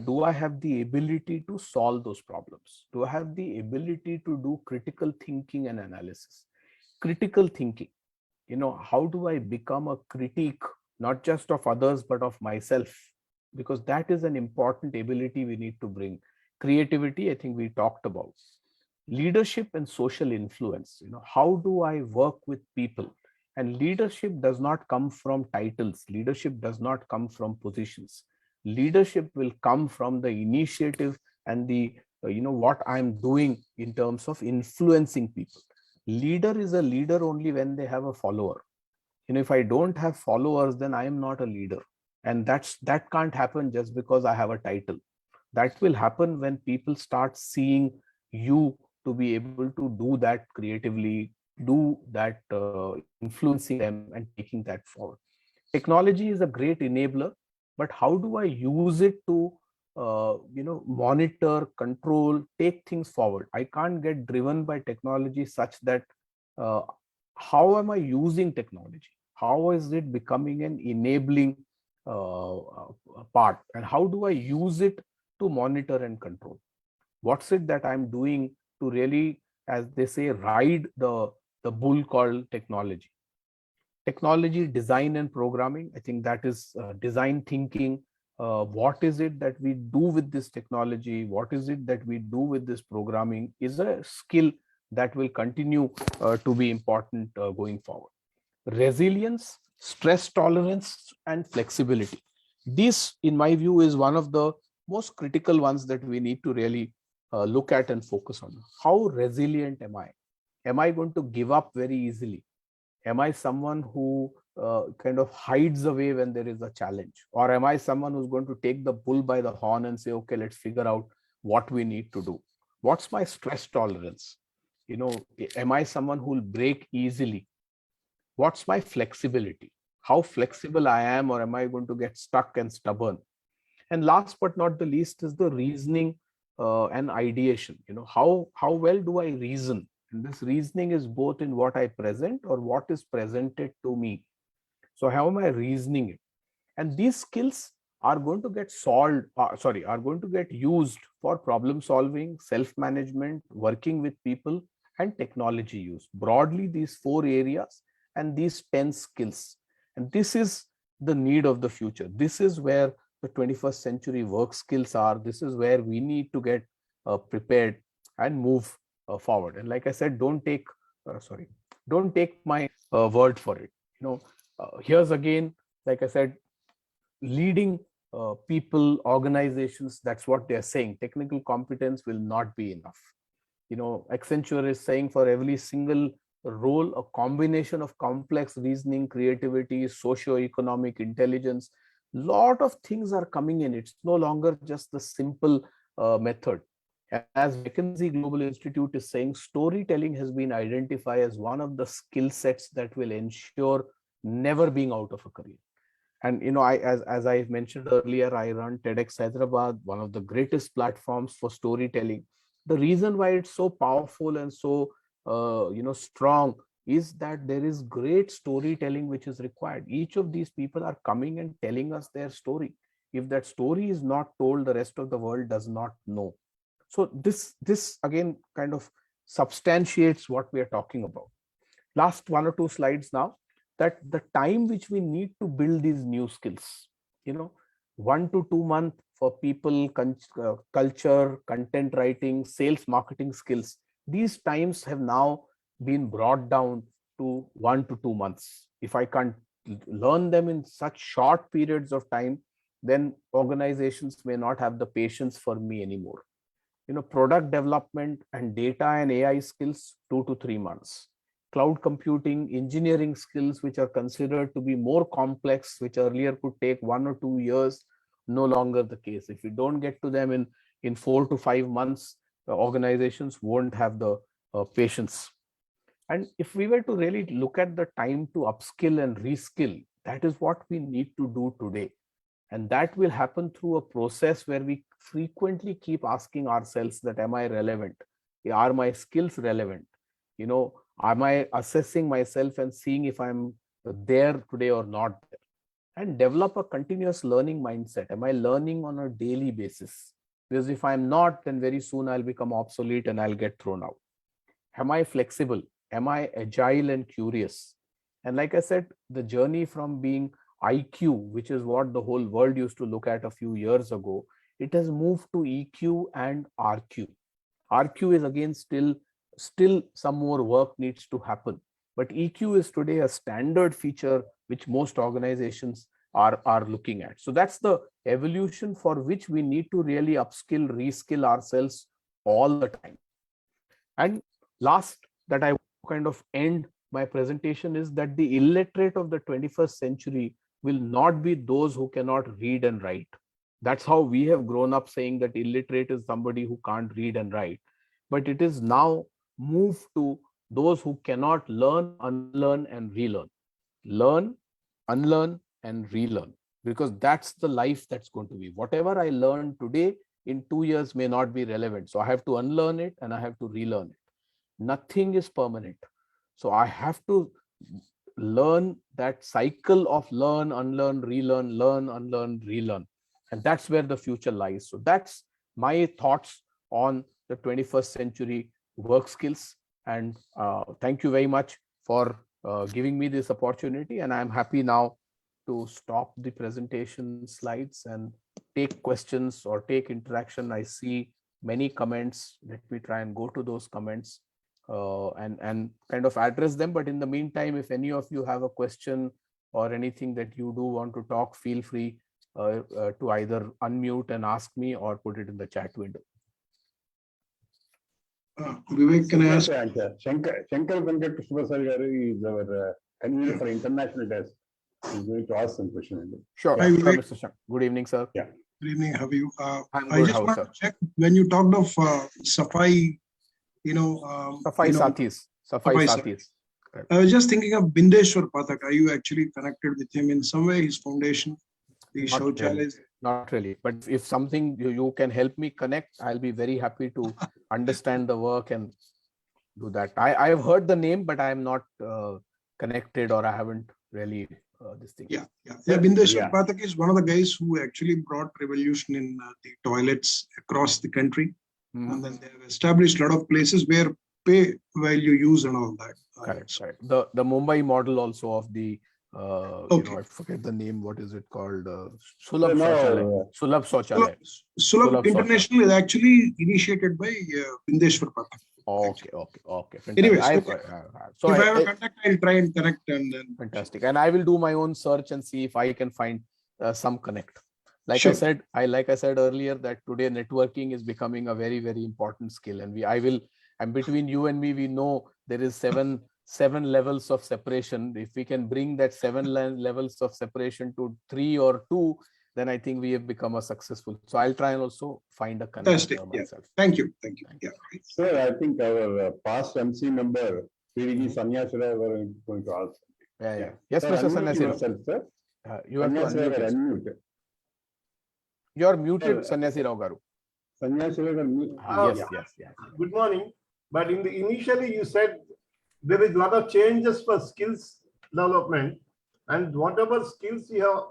Do I have the ability to solve those problems? Do I have the ability to do critical thinking and analysis? Critical thinking, how do I become a critique, not just of others but of myself? Because that is an important ability we need to bring. Creativity, I think we talked about. Leadership and social influence, how do I work with people? And leadership does not come from titles, leadership does not come from positions. Leadership will come from the initiative and the what I'm doing in terms of influencing people. Leader is a leader only when they have a follower. If I don't have followers, then I am not a leader. And that can't happen just because I have a title. That will happen when people start seeing you to be able to do that creatively, do that influencing them and taking that forward. Technology is a great enabler, but how do I use it to monitor, control, take things forward? I can't get driven by technology such that uh, how am I using technology? How is it becoming an enabling part? And how do I use it to monitor and control? What's it that I'm doing to really, as they say, ride the bull called technology? Technology design and programming, I think that is design thinking. What is it that we do with this technology? What is it that we do with this programming is a skill that will continue to be important going forward. Resilience, stress tolerance, and flexibility. This, in my view, is one of the most critical ones that we need to really look at and focus on. How resilient am I? Am I going to give up very easily? Am I someone who kind of hides away when there is a challenge? Or am I someone who's going to take the bull by the horn and say, okay, let's figure out what we need to do? What's my stress tolerance? Am I someone who will break easily? What's my flexibility? How flexible I am, or am I going to get stuck and stubborn? And last but not the least is the reasoning and ideation. How well do I reason? And this reasoning is both in what I present or what is presented to me. So how am I reasoning it? And these skills are going to get are going to get used for problem solving, self-management, working with people, and technology use. Broadly, these 4 areas and these 10 skills. And this is the need of the future. This is where the 21st century work skills are. This is where we need to get prepared and move forward. And like I said, don't take my word for it. Here's again, like I said, leading people, organizations, that's what they're saying. Technical competence will not be enough. Accenture is saying for every single role, a combination of complex reasoning, creativity, socio-economic intelligence, lot of things are coming in. It's no longer just the simple method. As McKinsey Global Institute is saying, storytelling has been identified as one of the skill sets that will ensure never being out of a career. And as I mentioned earlier, I run TEDx Hyderabad, one of the greatest platforms for storytelling. The reason why it's so powerful and so strong is that there is great storytelling which is required. Each of these people are coming and telling us their story. If that story is not told, the rest of the world does not know. So this again kind of substantiates what we are talking about. Last 1 or 2 slides now, that the time which we need to build these new skills, 1 to 2 months for people, culture, content writing, sales, marketing skills. These times have now been brought down to 1 to 2 months. If I can't learn them in such short periods of time, then organizations may not have the patience for me anymore. Product development and data and AI skills, 2 to 3 months. Cloud computing, engineering skills, which are considered to be more complex, which earlier could take 1 or 2 years, no longer the case. If we don't get to them in 4 to 5 months, the organizations won't have the patience. And if we were to really look at the time to upskill and reskill, that is what we need to do today. And that will happen through a process where we frequently keep asking ourselves that, am I relevant? Are my skills relevant? Am I assessing myself and seeing if I'm there today or not there? And develop a continuous learning mindset. Am I learning on a daily basis? Because if I'm not, then very soon I'll become obsolete and I'll get thrown out. Am I flexible? Am I agile and curious? And like I said, the journey from being IQ, which is what the whole world used to look at a few years ago, it has moved to EQ and RQ. RQ is again still some more work needs to happen. But EQ is today a standard feature which most organizations are looking at. So that's the evolution for which we need to really upskill, reskill ourselves all the time. And last that I kind of end my presentation is that the illiterate of the 21st century will not be those who cannot read and write. That's how we have grown up saying that illiterate is somebody who can't read and write. But it is now moved to those who cannot learn, unlearn, and relearn. Learn, unlearn, and relearn. Because that's the life that's going to be. Whatever I learn today, in 2 years may not be relevant. So I have to unlearn it and I have to relearn it. Nothing is permanent. So I have to learn that cycle of learn, unlearn, relearn, learn, unlearn, relearn. And that's where the future lies. So that's my thoughts on the 21st century work skills. And thank you very much for giving me this opportunity. And I'm happy now to stop the presentation slides and take questions or take interaction. I see many comments. Let me try and go to those comments and kind of address them. But in the meantime, if any of you have a question or anything that you do want to talk, feel free to either unmute and ask me or put it in the chat window. Viivevk, can I ask? Shankar Venkat Krishnaprasad garu is our convener for international desk. He's going to ask some question. Sure, Hi, Viivevk. Mr. Shankar. Good evening, sir. Yeah. Good evening. How are you? I'm I good. just How, want sir? to check when you talked of Safai, Safai Sathis. Safai Sathis. I was just thinking of Bindeshwar Pathak. Are you actually connected with him in some way? His foundation, the Not really. Shauchalays? Not really. But if something you can help me connect, I'll be very happy to understand the work and do that. I have heard the name, but I am not connected or I haven't really this thing. Yeah. Bindeshwar Yeah. Pathak is one of the guys who actually brought revolution in the toilets across the country. Mhm. And then they have established a lot of places where pay while you use and all that. Correct. The Mumbai model also of the Okay. I forget the name. What is it called? Sulabh Shauchalay. Sulabh Shauchalay. Sulabh International is actually initiated by Bindeshwar Pathak. Okay. Fantastic. Anyways, So if I have a contact, I'll try and connect and then. Fantastic. And I will do my own search and see if I can find some connect. Like Sure. I said earlier that today networking is becoming a very, very important skill. And between you and me, we know there is seven levels of separation. If we can bring that seven levels of separation to 3 or 2, then I think we have become a successful. So I'll try and also find a connect Fantastic. Yeah. myself. Thank you. Yeah. Sir, I think our past MC member, PDG Sanyasira, were going to ask. Yeah. Yes, Sir, Mr. unmute Sanyasira. yourself, sir. You have to Sanyasira, unmute. yourself. unmute. You're muted, Sir, Sanyasi Rao Garu. Sanyasira, unmute. Yes. Good morning. But initially you said there is a lot of changes for skills development, and whatever skills you have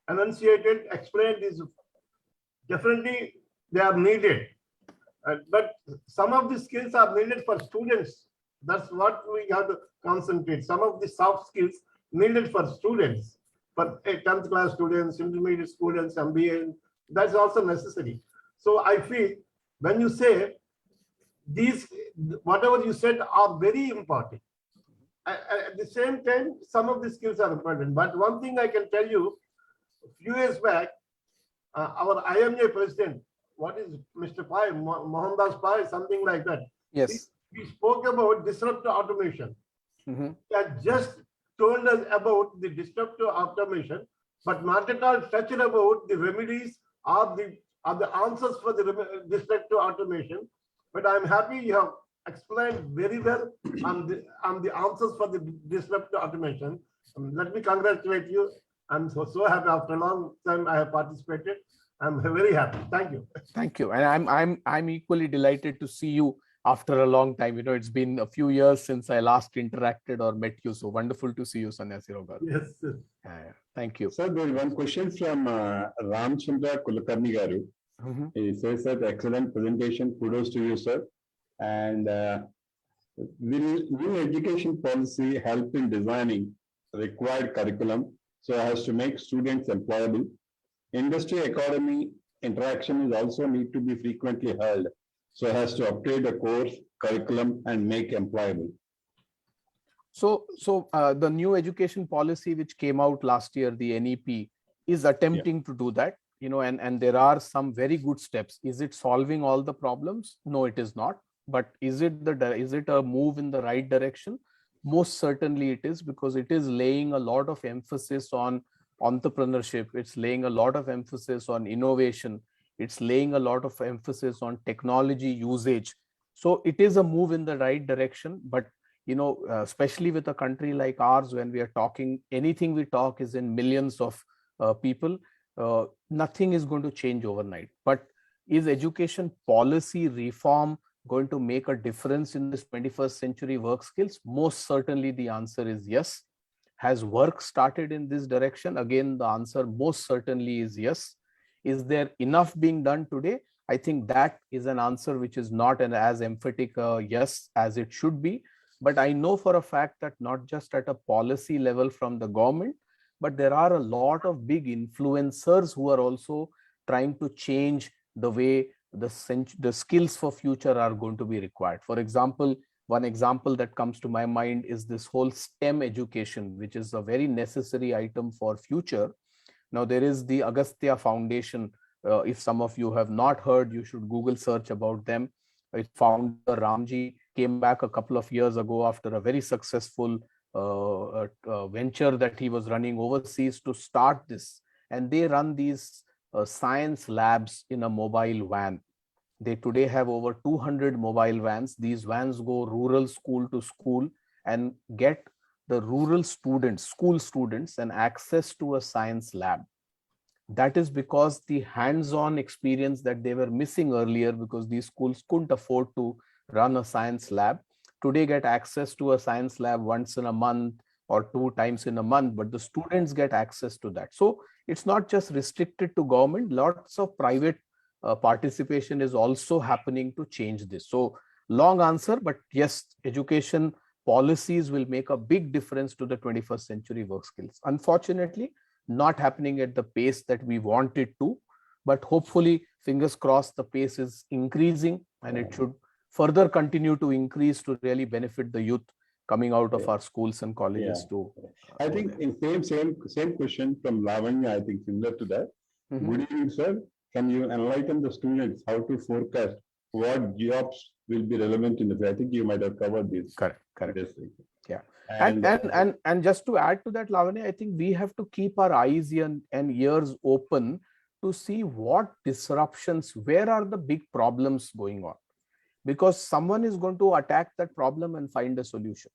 enunciated, explained is definitely they are needed. But some of the skills are needed for students. That's what we have to concentrate. Some of the soft skills needed for students, for 10th class students, intermediate students, MBA, that's also necessary. So I feel when you say these, whatever you said are very important. At the same time, some of the skills are important. But one thing I can tell you, a few years back, our IMA president, what is Mr. Pai, Mohandas Pai, something like that. Yes. He spoke about disruptive automation. Mm-hmm. He had just told us about the disruptive automation, but not at all touched about the remedies or the answers for the disruptive automation. But I'm happy you have explained very well on the answers for the disruptive automation. Let me congratulate you. I'm so happy after a long time I have participated. I'm very happy. Thank you. Thank you. And I'm equally delighted to see you after a long time. You know, it's been a few years since I last interacted or met you. So wonderful to see you, Sanyasi Rao garu. Yes, sir. Thank you. Sir, there is one question from Ramchandra Kulkarni garu. Mhm. He says that excellent presentation. Kudos to you, sir. And will new education policy help in designing required curriculum so as to make students employable? Industry academy interaction is also need to be frequently held so as to upgrade the course curriculum and make employable. So the new education policy which came out last year, the NEP, is attempting to do that, you know, and there are some very good steps. Is it solving all the problems? No, it is not. But is it a move in the right direction? Most certainly it is, because it is laying a lot of emphasis on entrepreneurship. It's laying a lot of emphasis on innovation. It's laying a lot of emphasis on technology usage. So it is a move in the right direction. But you know, especially with a country like ours, when we are talking, anything we talk is in millions of people, nothing is going to change overnight. But is education policy reform going to make a difference in this 21st century work skills? Most certainly the answer is yes. Has work started in this direction? Again, the answer most certainly is yes. Is there enough being done today? I think that is an answer which is not as emphatic yes as it should be. But I know for a fact that not just at a policy level from the government, but there are a lot of big influencers who are also trying to change the way the skills for future are going to be required. For example, one example that comes to my mind is this whole STEM education, which is a very necessary item for future. Now, there is the Agastya Foundation. If some of you have not heard, you should Google search about them. Its founder, Ramji, came back a couple of years ago after a very successful venture that he was running overseas to start this. And they run these science labs in a mobile van. They today have over 200 mobile vans. These vans go rural school to school and get the rural students, school students, and access to a science lab. That is because the hands-on experience that they were missing earlier, because these schools couldn't afford to run a science lab, today get access to a science lab once in a month or 2 times in a month, but the students get access to that. So it's not just restricted to government, lots of private participation is also happening to change this. So long answer, but yes, education policies will make a big difference to the 21st century work skills. Unfortunately, not happening at the pace that we want it to, but hopefully, fingers crossed, the pace is increasing and it should further continue to increase to really benefit the youth coming out of our schools and colleges too. I think in same question from Lavanya, I think similar to that. Good evening, sir. Can you enlighten the students how to forecast what jobs will be relevant in the future? I think you might have covered this. Correct. Yeah. And just to add to that, Lavanya, I think we have to keep our eyes and ears open to see what disruptions, where are the big problems going on, because someone is going to attack that problem and find a solution.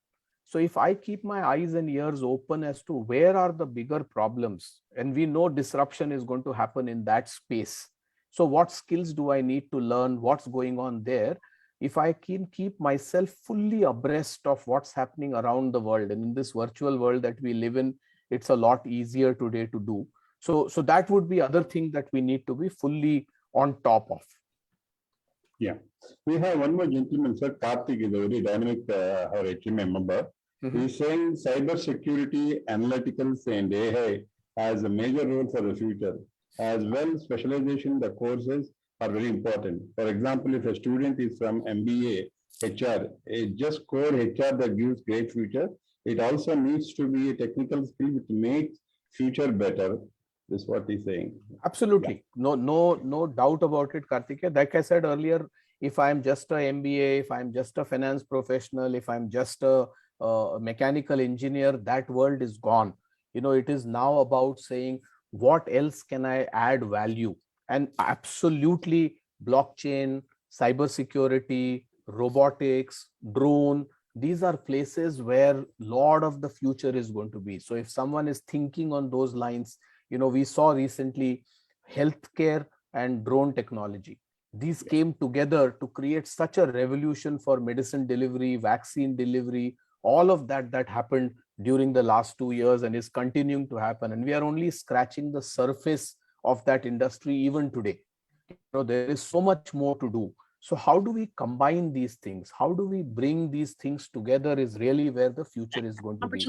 So if I keep my eyes and ears open as to where are the bigger problems, and we know disruption is going to happen in that space. So what skills do I need to learn? What's going on there? If I can keep myself fully abreast of what's happening around the world, and in this virtual world that we live in, it's a lot easier today to do. So that would be other thing that we need to be fully on top of. Yeah. We have one more gentleman, sir. Karthik is a very dynamic our HMA member. He's saying cyber security, analyticals, and AI as a major role for the future. As well, specialization in the courses are very important. For example, if a student is from MBA, HR, just core HR that gives great future, it also needs to be a technical skill which makes future better. Is what he's saying. Absolutely. Yeah. No doubt about it, Karthikeya. Like I said earlier, if I'm just a MBA, if I'm just a finance professional, if I'm just a mechanical engineer, that world is gone. It is now about saying, what else can I add value? And absolutely, blockchain, cybersecurity, robotics, drone, these are places where a lot of the future is going to be. So if someone is thinking on those lines, we saw recently healthcare and drone technology. These came together to create such a revolution for medicine delivery, vaccine delivery, all of that happened during the last 2 years and is continuing to happen. And we are only scratching the surface of that industry even today. There is so much more to do. So how do we combine these things? How do we bring these things together is really where the future is going to be.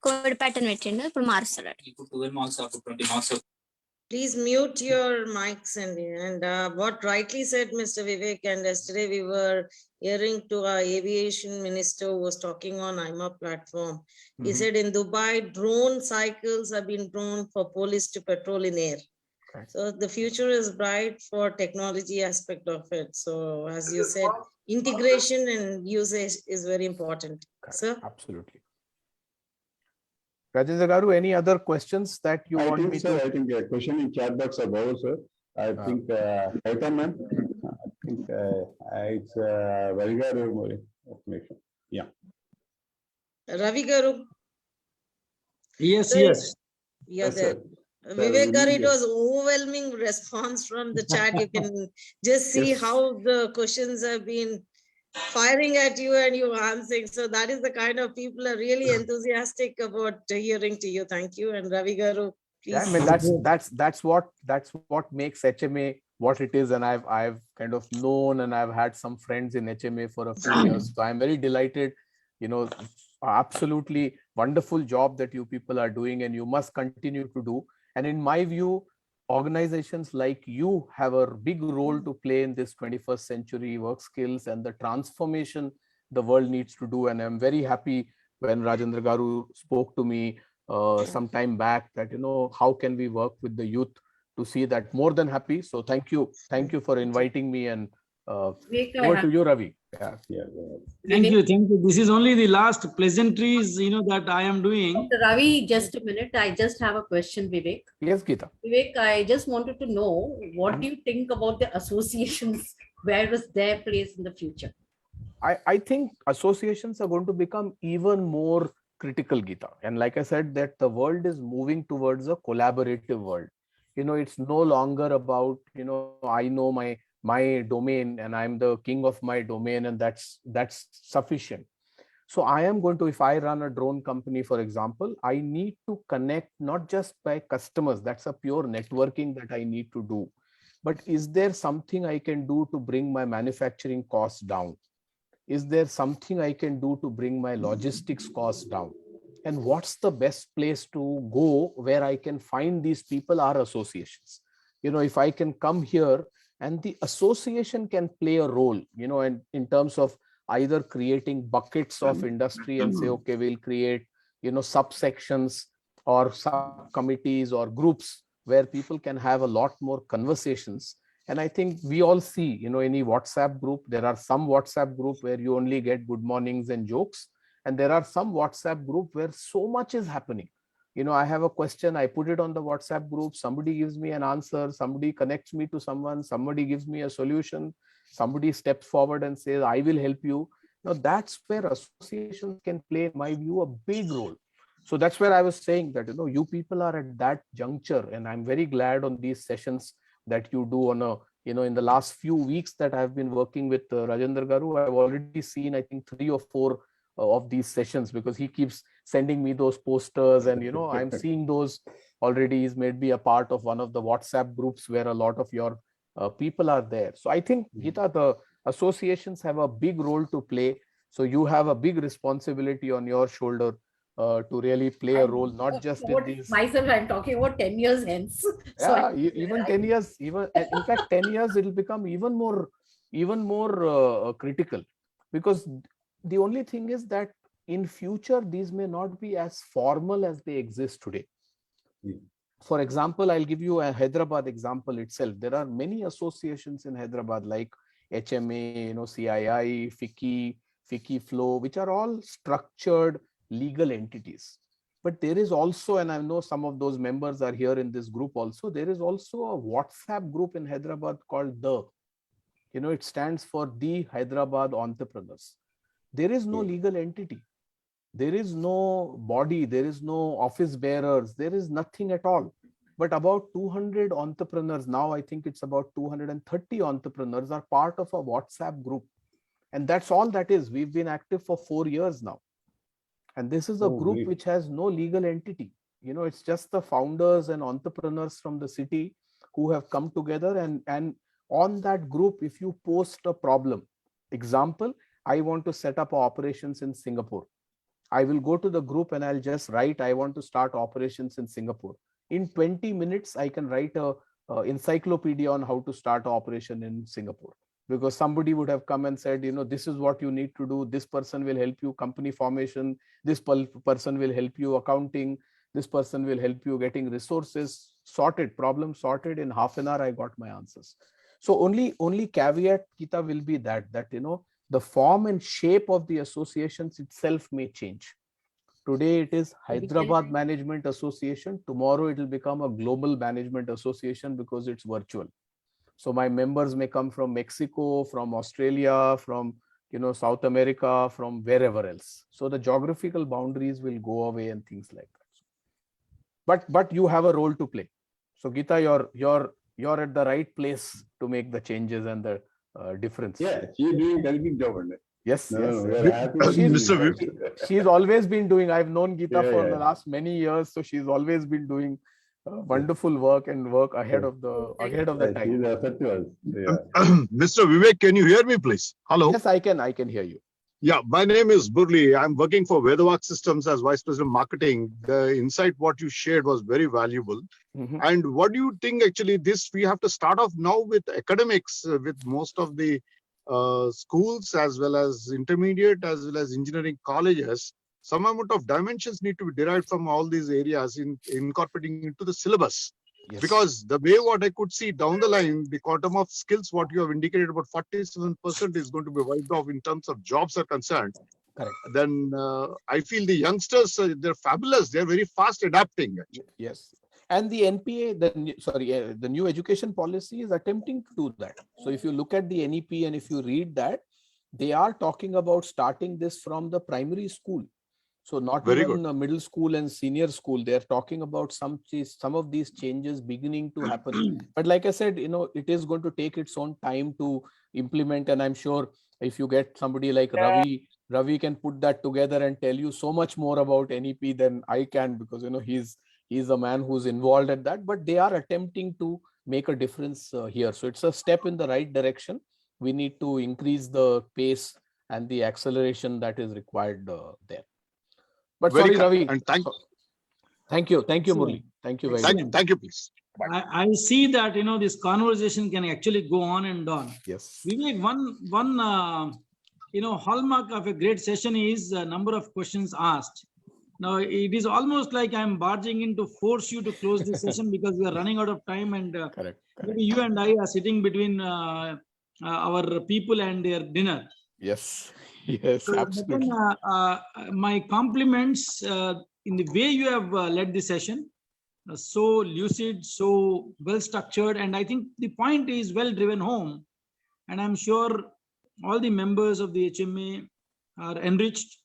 Code pattern పెట్టిండు ఇప్పుడు మారుస్తాడు. Please mute your mics, and what rightly said Mr. Vivek, and yesterday we were hearing to our aviation minister who was talking on IMA platform. He said in Dubai, drone cycles have been drawn for police to patrol in air. Correct. So the future is bright for technology aspect of it. So as you said, integration and usage is very important. Correct. Sir? Absolutely. Rajendra Garu, any other questions that you want me to? I think a question in chat box above, sir. I think, Kaita ma'am, I think it's very good information. Yeah. Ravi Garu? Yes, Sir, yes. You're Yes, there. sir. Vivek Garu, it Yes. was overwhelming response from the chat. You can just see Yes. how the questions have been firing at you and you answering. So that is the kind of people are really enthusiastic about hearing to you. Thank you. And Ravi Garu, please. Yeah, I mean, that's what makes HMA what it is. And I've kind of known and I've had some friends in HMA for a few years. So I'm very delighted, absolutely wonderful job that you people are doing and you must continue to do. And in my view, organizations like you have a big role to play in this 21st century work skills and the transformation the world needs to do. And I'm very happy when Rajendra Garu spoke to me some time back that, how can we work with the youth to see that. More than happy. So thank you for inviting me, and over to you, Ravi. Yeah. Thank you. This is only the last pleasantries, that I am doing. Ravi, just a minute. I just have a question, Vivek. Yes, Geeta. Vivek, I just wanted to know, what do you think about the associations? Where is their place in the future? I think associations are going to become even more critical, Geeta. And like I said, that the world is moving towards a collaborative world. It's no longer about, I know my domain and I'm the king of my domain, and that's sufficient. So I am going to, if I run a drone company, for example, I need to connect not just by customers. That's a pure networking that I need to do. But is there something I can do to bring my manufacturing costs down? Is there something I can do to bring my logistics costs down? And what's the best place to go where I can find these people? Are associations. If I can come here and the association can play a role, and in terms of either creating buckets of industry and say, okay, we'll create, subsections or subcommittees or groups where people can have a lot more conversations. And I think we all see, any WhatsApp group, there are some WhatsApp group where you only get good mornings and jokes. And there are some WhatsApp group where so much is happening. I have a question, I put it on the WhatsApp group, somebody gives me an answer, somebody connects me to someone, somebody gives me a solution, somebody steps forward and says, I will help you. Now that's where associations can play, in my view, a big role. So that's where I was saying that, you people are at that juncture, and I'm very glad on these sessions that you do on a, in the last few weeks that I've been working with Rajendra Garu. I've already seen, I think 3 or 4 of these sessions, because he keeps sending me those posters, and I'm seeing those already. He's made me a part of one of the WhatsApp groups where a lot of your people are there. So I think, Geeta, the associations have a big role to play. So you have a big responsibility on your shoulder to really play a role, not just in these. Myself, I'm talking about 10 years hence. Even 10 years, in fact, 10 years, it will become even more critical, because the only thing is that in future, these may not be as formal as they exist today. For example, I'll give you a Hyderabad example itself. There are many associations in Hyderabad like HMA, CII, FICCI Flow, which are all structured legal entities. But there is also, and I know some of those members are here in this group also, there is also a WhatsApp group in Hyderabad called it stands for the Hyderabad Entrepreneurs. There is no legal entity. There is no body. There is no office bearers. There is nothing at all. But about 200 entrepreneurs, now I think it's about 230 entrepreneurs are part of a WhatsApp group. And that's all that is. We've been active for 4 years now. And this is a group great. which has no legal entity. It's just the founders and entrepreneurs from the city who have come together. And on that group, if you post a problem, example, I want to set up operations in Singapore. I will go to the group and I'll just write, I want to start operations in Singapore. In 20 minutes, I can write a encyclopedia on how to start an operation in Singapore. Because somebody would have come and said, this is what you need to do. This person will help you company formation. This person will help you accounting. This person will help you getting resources sorted, problem sorted. In half an hour, I got my answers. So only caveat, Geeta, will be that the form and shape of the associations itself may change. Today it is Hyderabad Management Association. Tomorrow it will become a global management association because it's virtual. So my members may come from Mexico, from Australia, from South America, from wherever else. So the geographical boundaries will go away and things like that. But you have a role to play. So Geeta, you're at the right place to make the changes and the difference. Yeah, she's doing a very good job on it. Yes, No, yes. no, we are happy to see Mr. this. She's always been doing. I've known Geeta Yeah, for yeah. the last many years, so she's always been doing wonderful work and work ahead of the Yeah, time. she's asset to us. Yeah. Mr. Viivevk, can you hear me, please? Hello. Yes, I can hear you. Yeah, my name is Burli. I'm working for Viivevk Systems as Vice President Marketing. The insight what you shared was very valuable. Mhm. And what do you think actually we have to start off now with academics, with most of the schools as well as intermediate as well as engineering colleges. Some amount of dimensions need to be derived from all these areas in incorporating into the syllabus. Yes. Because the way what I could see down the line, the quantum of skills, what you have indicated about 47% is going to be wiped off in terms of jobs are concerned. Correct. Then I feel the youngsters, they're fabulous. They're very fast adapting. Actually. Yes. And the NPA, the new education policy is attempting to do that. So if you look at the NEP and if you read that, they are talking about starting this from the primary school. So not Very even middle school and senior school. They're talking about some of these changes beginning to happen. But like I said, it is going to take its own time to implement. And I'm sure if you get somebody like Ravi can put that together and tell you so much more about NEP than I can, because he's a man who's involved at that. But they are attempting to make a difference here. So it's a step in the right direction. We need to increase the pace and the acceleration that is required there. But Very sorry, Ravi. And thank you, Murli. Thank you very much. Thank you, please. I see that this conversation can actually go on and on. Yes. Vivek, one hallmark of a great session is number of questions asked. Now it is almost like I'm barging in to force you to close this session because we are running out of time, and Correct. maybe you and I are sitting between our people and their dinner. Yes. Yes, So, absolutely. my compliments in the way you have led the session. So lucid, so well structured, and I think the point is well driven home. And I'm sure all the members of the HMA are enriched,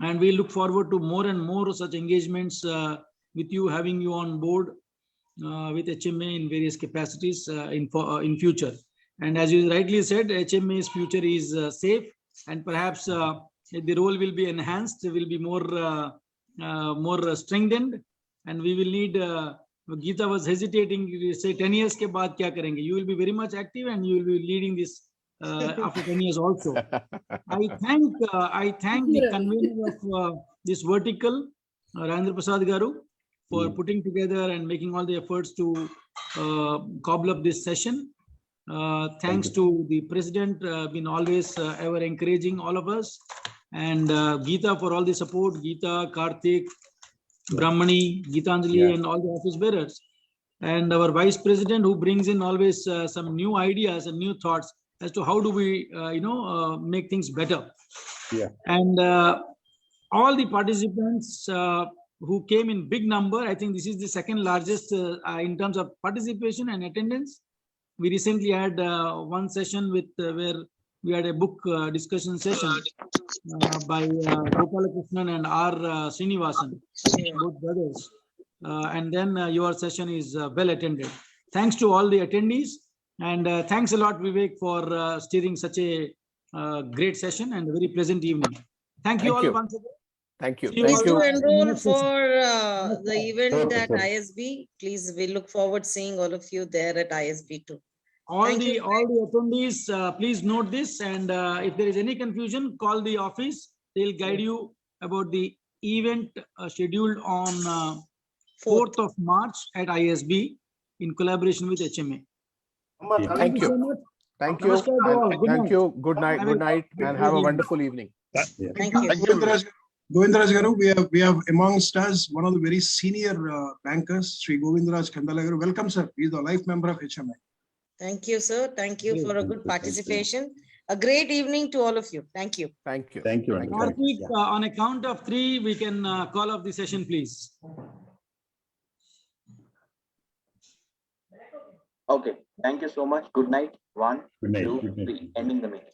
and we look forward to more and more such engagements with you, having you on board with HMA in various capacities in future. And as you rightly said, HMA's future is safe, and perhaps the role will be enhanced, will be more strengthened, and we will need. Geeta was hesitating. You say 10 years ke baad kya karenge? You will be very much active, and you will be leading this after 10 years also. I thank the convener of this vertical, Rajendra Prasad Garu, for putting together and making all the efforts to cobble up this session. Thanks to the president, been always ever encouraging all of us, and Geeta for all the support. Geeta, Karthik, Brahmani, Geetanjali, and all the office bearers, and our vice president who brings in always some new ideas and new thoughts as to how do we make things better. Yeah. And all the participants, who came in big number. I think this is the second largest in terms of participation and attendance. We recently had one session with where we had a book discussion session by Gopalakrishnan and R. Srinivasan, both brothers. And then your session is well attended. Thanks to all the attendees, and thanks a lot, Vivek, for steering such a great session and a very pleasant evening. Thank you all once again. Thank you. See you Please Thank do you. enroll for the event Okay, at sir. ISB. Please, we look forward seeing all of you there at ISB too. All Thank the you. attendees, please note this, and if there is any confusion, call the office. They'll guide you about the event scheduled on 4th of March at ISB in collaboration with HMA. Yeah. Thank so you. much. Thank you. Namaskar to all. Good Thank night. you. Good night. Have a Good night, good and have a evening. wonderful evening. Yeah. Thank you. Govindaraj Garu, we have amongst us one of the very senior bankers, Sri Govindaraj Kandalagaru. Welcome, sir. He is a life member of HMI. Thank you, sir. Thank you for a Thank good you, thank you. participation. A great evening to all of you. Thank you. Thank you. Thank you. Thank you. Karthik, Yeah. on a count of 3, we can call off the session, please. Okay. Thank you so much. Good night. 1, Good night. 2, Good night. 3. Ending the meeting.